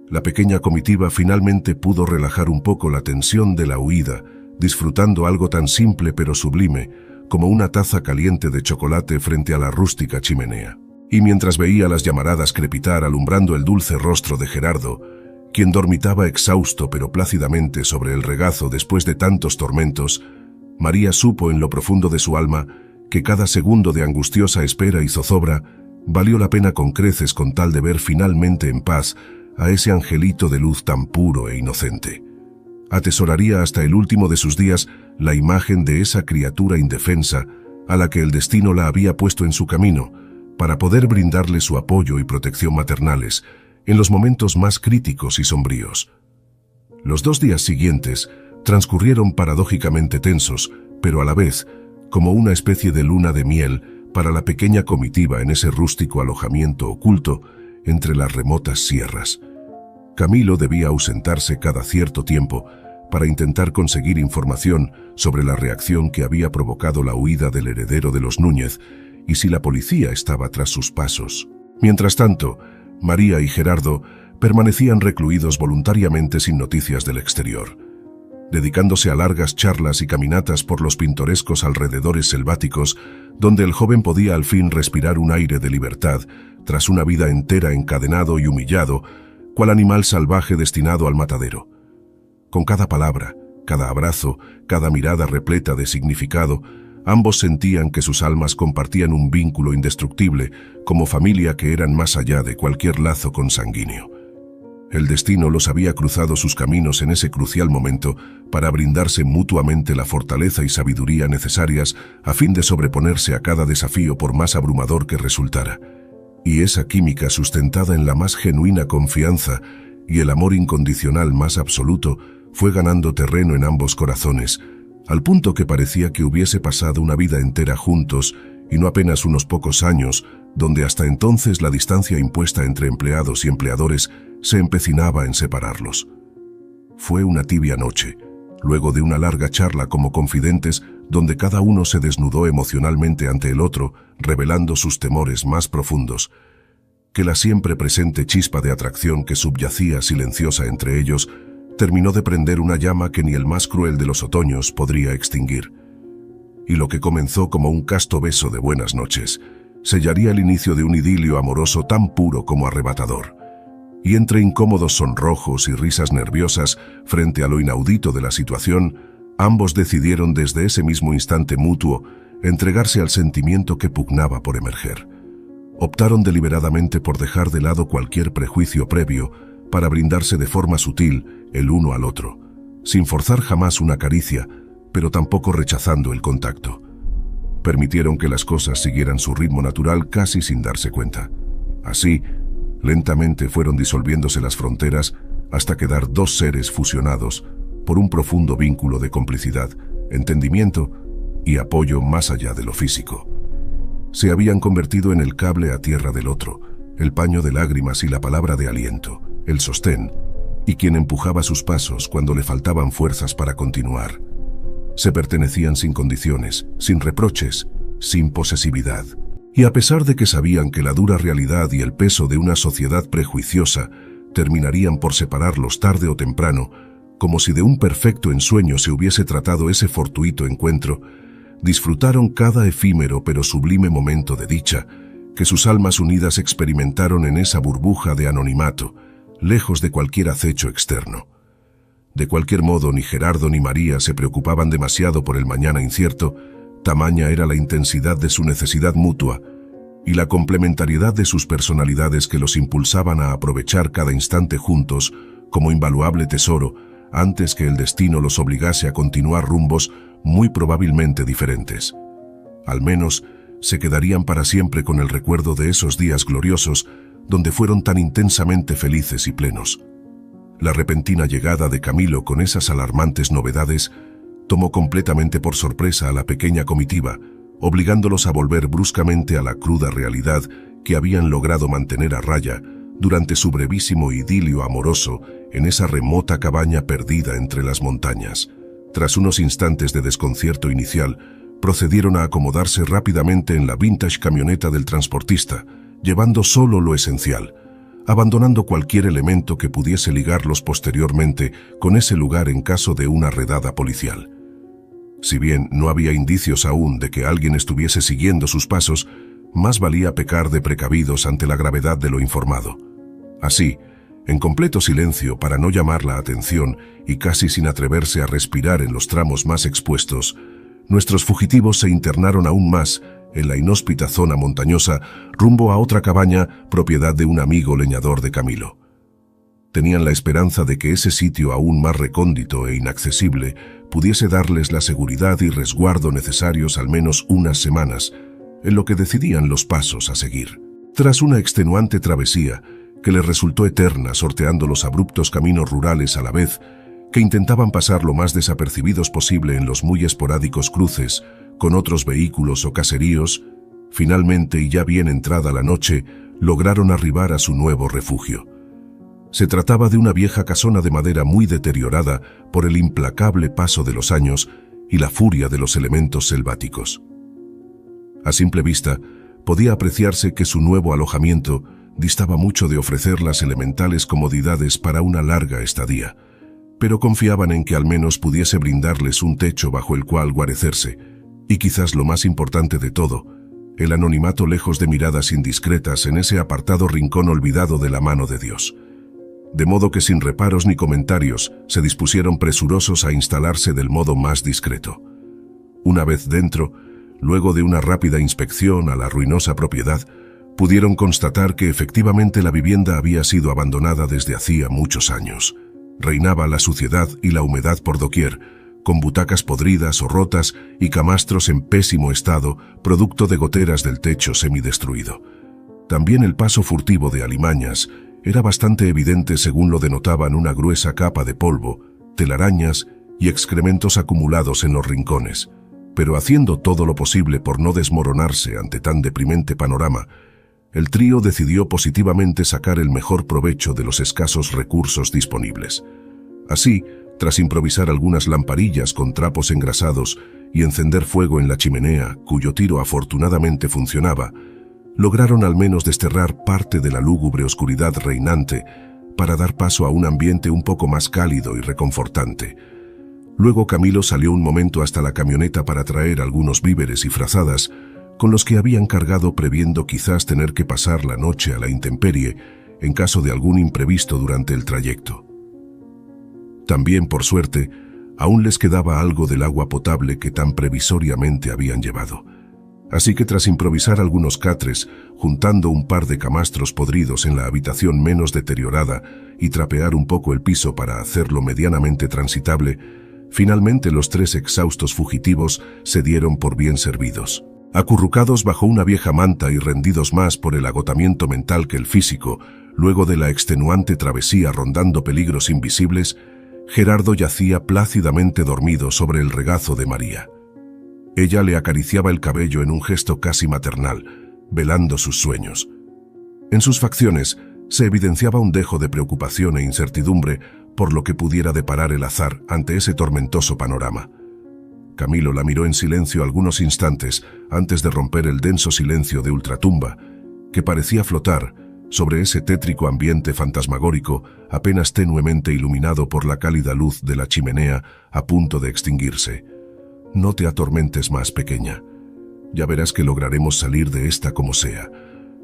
la pequeña comitiva finalmente pudo relajar un poco la tensión de la huida, disfrutando algo tan simple pero sublime como una taza caliente de chocolate frente a la rústica chimenea. Y mientras veía las llamaradas crepitar alumbrando el dulce rostro de Gerardo, quien dormitaba exhausto pero plácidamente sobre el regazo después de tantos tormentos, María supo en lo profundo de su alma que cada segundo de angustiosa espera y zozobra Valió la pena con creces con tal de ver finalmente en paz a ese angelito de luz tan puro e inocente. Atesoraría hasta el último de sus días la imagen de esa criatura indefensa a la que el destino la había puesto en su camino para poder brindarle su apoyo y protección maternales en los momentos más críticos y sombríos. Los 2 días siguientes transcurrieron paradójicamente tensos, pero a la vez como una especie de luna de miel para la pequeña comitiva en ese rústico alojamiento oculto entre las remotas sierras. Camilo debía ausentarse cada cierto tiempo para intentar conseguir información sobre la reacción que había provocado la huida del heredero de los Núñez y si la policía estaba tras sus pasos. Mientras tanto, María y Gerardo permanecían recluidos voluntariamente sin noticias del exterior, dedicándose a largas charlas y caminatas por los pintorescos alrededores selváticos, donde el joven podía al fin respirar un aire de libertad tras una vida entera encadenado y humillado, cual animal salvaje destinado al matadero. Con cada palabra, cada abrazo, cada mirada repleta de significado, ambos sentían que sus almas compartían un vínculo indestructible, como familia que eran más allá de cualquier lazo consanguíneo. El destino los había cruzado sus caminos en ese crucial momento para brindarse mutuamente la fortaleza y sabiduría necesarias a fin de sobreponerse a cada desafío por más abrumador que resultara. Y esa química sustentada en la más genuina confianza y el amor incondicional más absoluto fue ganando terreno en ambos corazones, al punto que parecía que hubiese pasado una vida entera juntos y no apenas unos pocos años, donde hasta entonces la distancia impuesta entre empleados y empleadores se empecinaba en separarlos. Fue una tibia noche, luego de una larga charla como confidentes, donde cada uno se desnudó emocionalmente ante el otro, revelando sus temores más profundos, que la siempre presente chispa de atracción que subyacía silenciosa entre ellos terminó de prender una llama que ni el más cruel de los otoños podría extinguir. Y lo que comenzó como un casto beso de buenas noches, sellaría el inicio de un idilio amoroso tan puro como arrebatador. Y entre incómodos sonrojos y risas nerviosas frente a lo inaudito de la situación, ambos decidieron desde ese mismo instante mutuo entregarse al sentimiento que pugnaba por emerger. Optaron deliberadamente por dejar de lado cualquier prejuicio previo para brindarse de forma sutil el uno al otro, sin forzar jamás una caricia, pero tampoco rechazando el contacto. Permitieron que las cosas siguieran su ritmo natural casi sin darse cuenta. Así, lentamente fueron disolviéndose las fronteras hasta quedar 2 seres fusionados por un profundo vínculo de complicidad, entendimiento y apoyo más allá de lo físico. Se habían convertido en el cable a tierra del otro, el paño de lágrimas y la palabra de aliento, el sostén, y quien empujaba sus pasos cuando le faltaban fuerzas para continuar. Se pertenecían sin condiciones, sin reproches, sin posesividad. Y a pesar de que sabían que la dura realidad y el peso de una sociedad prejuiciosa terminarían por separarlos tarde o temprano, como si de un perfecto ensueño se hubiese tratado ese fortuito encuentro, disfrutaron cada efímero pero sublime momento de dicha que sus almas unidas experimentaron en esa burbuja de anonimato, lejos de cualquier acecho externo. De cualquier modo, ni Gerardo ni María se preocupaban demasiado por el mañana incierto, tamaña era la intensidad de su necesidad mutua y la complementariedad de sus personalidades que los impulsaban a aprovechar cada instante juntos como invaluable tesoro antes que el destino los obligase a continuar rumbos muy probablemente diferentes. Al menos, se quedarían para siempre con el recuerdo de esos días gloriosos donde fueron tan intensamente felices y plenos. La repentina llegada de Camilo con esas alarmantes novedades tomó completamente por sorpresa a la pequeña comitiva, obligándolos a volver bruscamente a la cruda realidad que habían logrado mantener a raya durante su brevísimo idilio amoroso en esa remota cabaña perdida entre las montañas. Tras unos instantes de desconcierto inicial, procedieron a acomodarse rápidamente en la vintage camioneta del transportista, llevando solo lo esencial, abandonando cualquier elemento que pudiese ligarlos posteriormente con ese lugar en caso de una redada policial. Si bien no había indicios aún de que alguien estuviese siguiendo sus pasos, más valía pecar de precavidos ante la gravedad de lo informado. Así, en completo silencio para no llamar la atención y casi sin atreverse a respirar en los tramos más expuestos, nuestros fugitivos se internaron aún más en la inhóspita zona montañosa, rumbo a otra cabaña propiedad de un amigo leñador de Camilo. Tenían la esperanza de que ese sitio aún más recóndito e inaccesible pudiese darles la seguridad y resguardo necesarios al menos unas semanas, en lo que decidían los pasos a seguir. Tras una extenuante travesía, que les resultó eterna sorteando los abruptos caminos rurales a la vez, que intentaban pasar lo más desapercibidos posible en los muy esporádicos cruces con otros vehículos o caseríos, finalmente y ya bien entrada la noche, lograron arribar a su nuevo refugio. Se trataba de una vieja casona de madera muy deteriorada por el implacable paso de los años y la furia de los elementos selváticos. A simple vista, podía apreciarse que su nuevo alojamiento distaba mucho de ofrecer las elementales comodidades para una larga estadía, pero confiaban en que al menos pudiese brindarles un techo bajo el cual guarecerse, y quizás lo más importante de todo, el anonimato lejos de miradas indiscretas en ese apartado rincón olvidado de la mano de Dios. De modo que sin reparos ni comentarios, se dispusieron presurosos a instalarse del modo más discreto. Una vez dentro, luego de una rápida inspección a la ruinosa propiedad, pudieron constatar que efectivamente la vivienda había sido abandonada desde hacía muchos años. Reinaba la suciedad y la humedad por doquier, con butacas podridas o rotas y camastros en pésimo estado, producto de goteras del techo semidestruido. También el paso furtivo de alimañas era bastante evidente según lo denotaban una gruesa capa de polvo, telarañas y excrementos acumulados en los rincones. Pero haciendo todo lo posible por no desmoronarse ante tan deprimente panorama, el trío decidió positivamente sacar el mejor provecho de los escasos recursos disponibles. Así, tras improvisar algunas lamparillas con trapos engrasados y encender fuego en la chimenea, cuyo tiro afortunadamente funcionaba, lograron al menos desterrar parte de la lúgubre oscuridad reinante para dar paso a un ambiente un poco más cálido y reconfortante. Luego Camilo salió un momento hasta la camioneta para traer algunos víveres y frazadas, con los que habían cargado previendo quizás tener que pasar la noche a la intemperie en caso de algún imprevisto durante el trayecto. También, por suerte, aún les quedaba algo del agua potable que tan previsoriamente habían llevado. Así que tras improvisar algunos catres, juntando un par de camastros podridos en la habitación menos deteriorada y trapear un poco el piso para hacerlo medianamente transitable, finalmente los tres exhaustos fugitivos se dieron por bien servidos. Acurrucados bajo una vieja manta y rendidos más por el agotamiento mental que el físico, luego de la extenuante travesía rondando peligros invisibles, Gerardo yacía plácidamente dormido sobre el regazo de María. Ella le acariciaba el cabello en un gesto casi maternal, velando sus sueños. En sus facciones se evidenciaba un dejo de preocupación e incertidumbre por lo que pudiera deparar el azar ante ese tormentoso panorama. Camilo la miró en silencio algunos instantes antes de romper el denso silencio de ultratumba, que parecía flotar sobre ese tétrico ambiente fantasmagórico apenas tenuemente iluminado por la cálida luz de la chimenea a punto de extinguirse. No te atormentes más, pequeña. Ya verás que lograremos salir de esta como sea.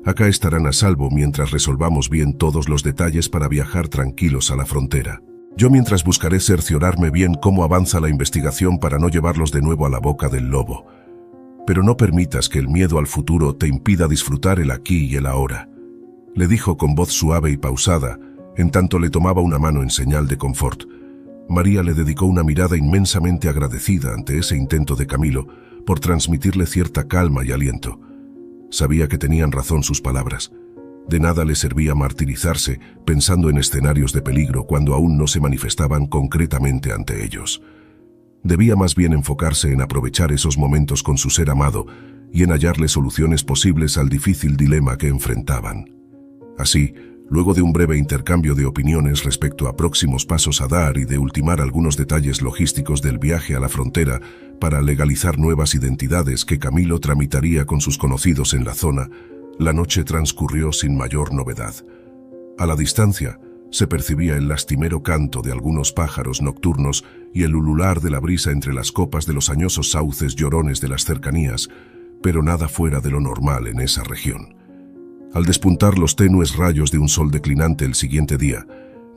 Acá estarán a salvo mientras resolvamos bien todos los detalles para viajar tranquilos a la frontera. Yo mientras buscaré cerciorarme bien cómo avanza la investigación para no llevarlos de nuevo a la boca del lobo. Pero no permitas que el miedo al futuro te impida disfrutar el aquí y el ahora, le dijo con voz suave y pausada, en tanto le tomaba una mano en señal de confort. María le dedicó una mirada inmensamente agradecida ante ese intento de Camilo por transmitirle cierta calma y aliento. Sabía que tenían razón sus palabras. De nada le servía martirizarse pensando en escenarios de peligro cuando aún no se manifestaban concretamente ante ellos. Debía más bien enfocarse en aprovechar esos momentos con su ser amado y en hallarle soluciones posibles al difícil dilema que enfrentaban. Así, luego de un breve intercambio de opiniones respecto a próximos pasos a dar y de ultimar algunos detalles logísticos del viaje a la frontera para legalizar nuevas identidades que Camilo tramitaría con sus conocidos en la zona, la noche transcurrió sin mayor novedad. A la distancia, se percibía el lastimero canto de algunos pájaros nocturnos y el ulular de la brisa entre las copas de los añosos sauces llorones de las cercanías, pero nada fuera de lo normal en esa región. Al despuntar los tenues rayos de un sol declinante el siguiente día,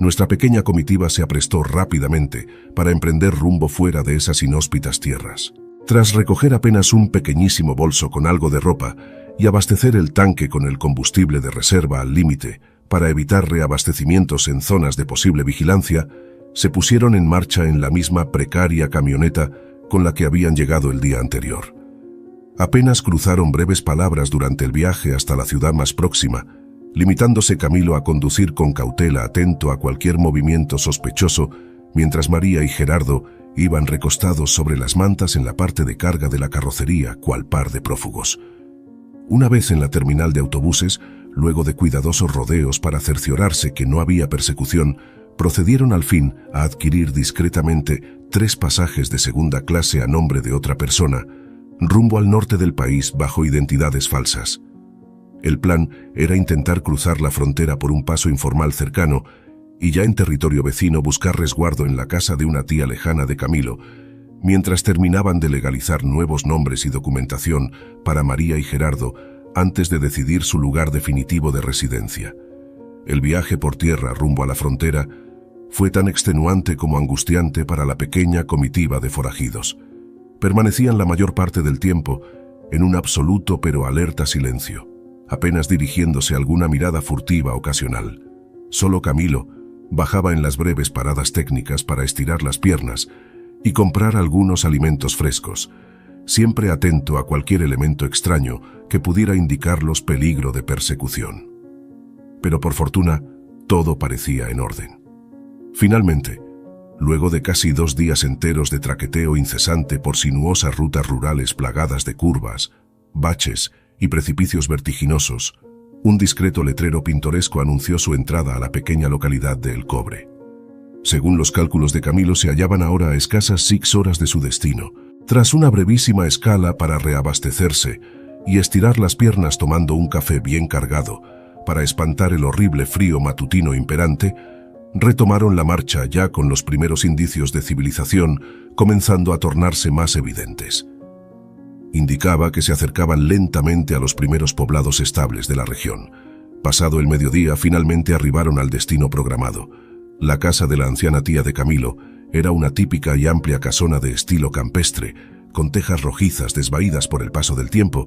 nuestra pequeña comitiva se aprestó rápidamente para emprender rumbo fuera de esas inhóspitas tierras. Tras recoger apenas un pequeñísimo bolso con algo de ropa y abastecer el tanque con el combustible de reserva al límite para evitar reabastecimientos en zonas de posible vigilancia, se pusieron en marcha en la misma precaria camioneta con la que habían llegado el día anterior. Apenas cruzaron breves palabras durante el viaje hasta la ciudad más próxima, limitándose Camilo a conducir con cautela, atento a cualquier movimiento sospechoso, mientras María y Gerardo iban recostados sobre las mantas en la parte de carga de la carrocería, cual par de prófugos. Una vez en la terminal de autobuses, luego de cuidadosos rodeos para cerciorarse que no había persecución, procedieron al fin a adquirir discretamente 3 pasajes de segunda clase a nombre de otra persona, rumbo al norte del país bajo identidades falsas. El plan era intentar cruzar la frontera por un paso informal cercano y ya en territorio vecino buscar resguardo en la casa de una tía lejana de Camilo, mientras terminaban de legalizar nuevos nombres y documentación para María y Gerardo antes de decidir su lugar definitivo de residencia. El viaje por tierra rumbo a la frontera fue tan extenuante como angustiante para la pequeña comitiva de forajidos. Permanecían la mayor parte del tiempo en un absoluto pero alerta silencio, apenas dirigiéndose alguna mirada furtiva ocasional. Solo Camilo bajaba en las breves paradas técnicas para estirar las piernas y comprar algunos alimentos frescos, siempre atento a cualquier elemento extraño que pudiera indicarlos peligro de persecución. Pero por fortuna, todo parecía en orden. Finalmente, luego de casi 2 días enteros de traqueteo incesante por sinuosas rutas rurales plagadas de curvas, baches y precipicios vertiginosos, un discreto letrero pintoresco anunció su entrada a la pequeña localidad de El Cobre. Según los cálculos de Camilo, se hallaban ahora a escasas 6 horas de su destino, tras una brevísima escala para reabastecerse y estirar las piernas tomando un café bien cargado para espantar el horrible frío matutino imperante. Retomaron la marcha ya con los primeros indicios de civilización comenzando a tornarse más evidentes. Indicaba que se acercaban lentamente a los primeros poblados estables de la región. Pasado el mediodía, finalmente arribaron al destino programado. La casa de la anciana tía de Camilo era una típica y amplia casona de estilo campestre, con tejas rojizas desvaídas por el paso del tiempo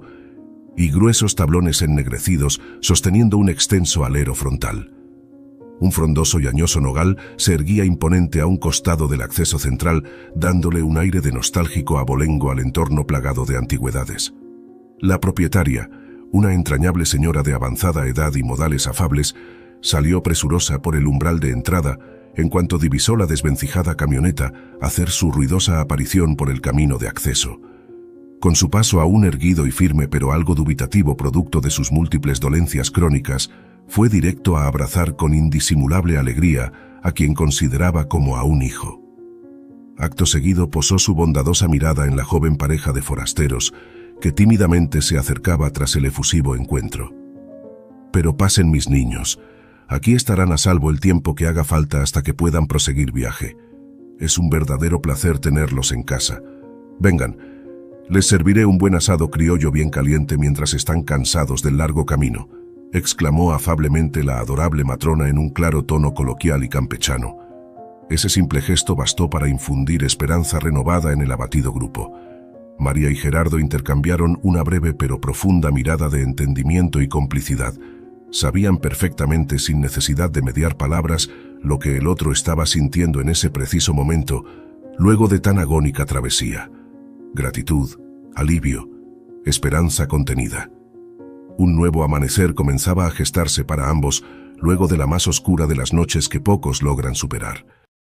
y gruesos tablones ennegrecidos sosteniendo un extenso alero frontal. Un frondoso y añoso nogal se erguía imponente a un costado del acceso central, dándole un aire de nostálgico abolengo al entorno plagado de antigüedades. La propietaria, una entrañable señora de avanzada edad y modales afables, salió presurosa por el umbral de entrada en cuanto divisó la desvencijada camioneta hacer su ruidosa aparición por el camino de acceso. Con su paso aún erguido y firme pero algo dubitativo producto de sus múltiples dolencias crónicas, fue directo a abrazar con indisimulable alegría a quien consideraba como a un hijo. Acto seguido posó su bondadosa mirada en la joven pareja de forasteros que tímidamente se acercaba tras el efusivo encuentro. «Pero pasen, mis niños. Aquí estarán a salvo el tiempo que haga falta hasta que puedan proseguir viaje. Es un verdadero placer tenerlos en casa. Vengan, les serviré un buen asado criollo bien caliente mientras están cansados del largo camino», exclamó afablemente la adorable matrona en un claro tono coloquial y campechano. Ese simple gesto bastó para infundir esperanza renovada en el abatido grupo. María y Gerardo intercambiaron una breve pero profunda mirada de entendimiento y complicidad. Sabían perfectamente, sin necesidad de mediar palabras, lo que el otro estaba sintiendo en ese preciso momento, luego de tan agónica travesía. Gratitud, alivio, esperanza contenida. Un nuevo amanecer comenzaba a gestarse para ambos, luego de la más oscura de las noches que pocos logran superar.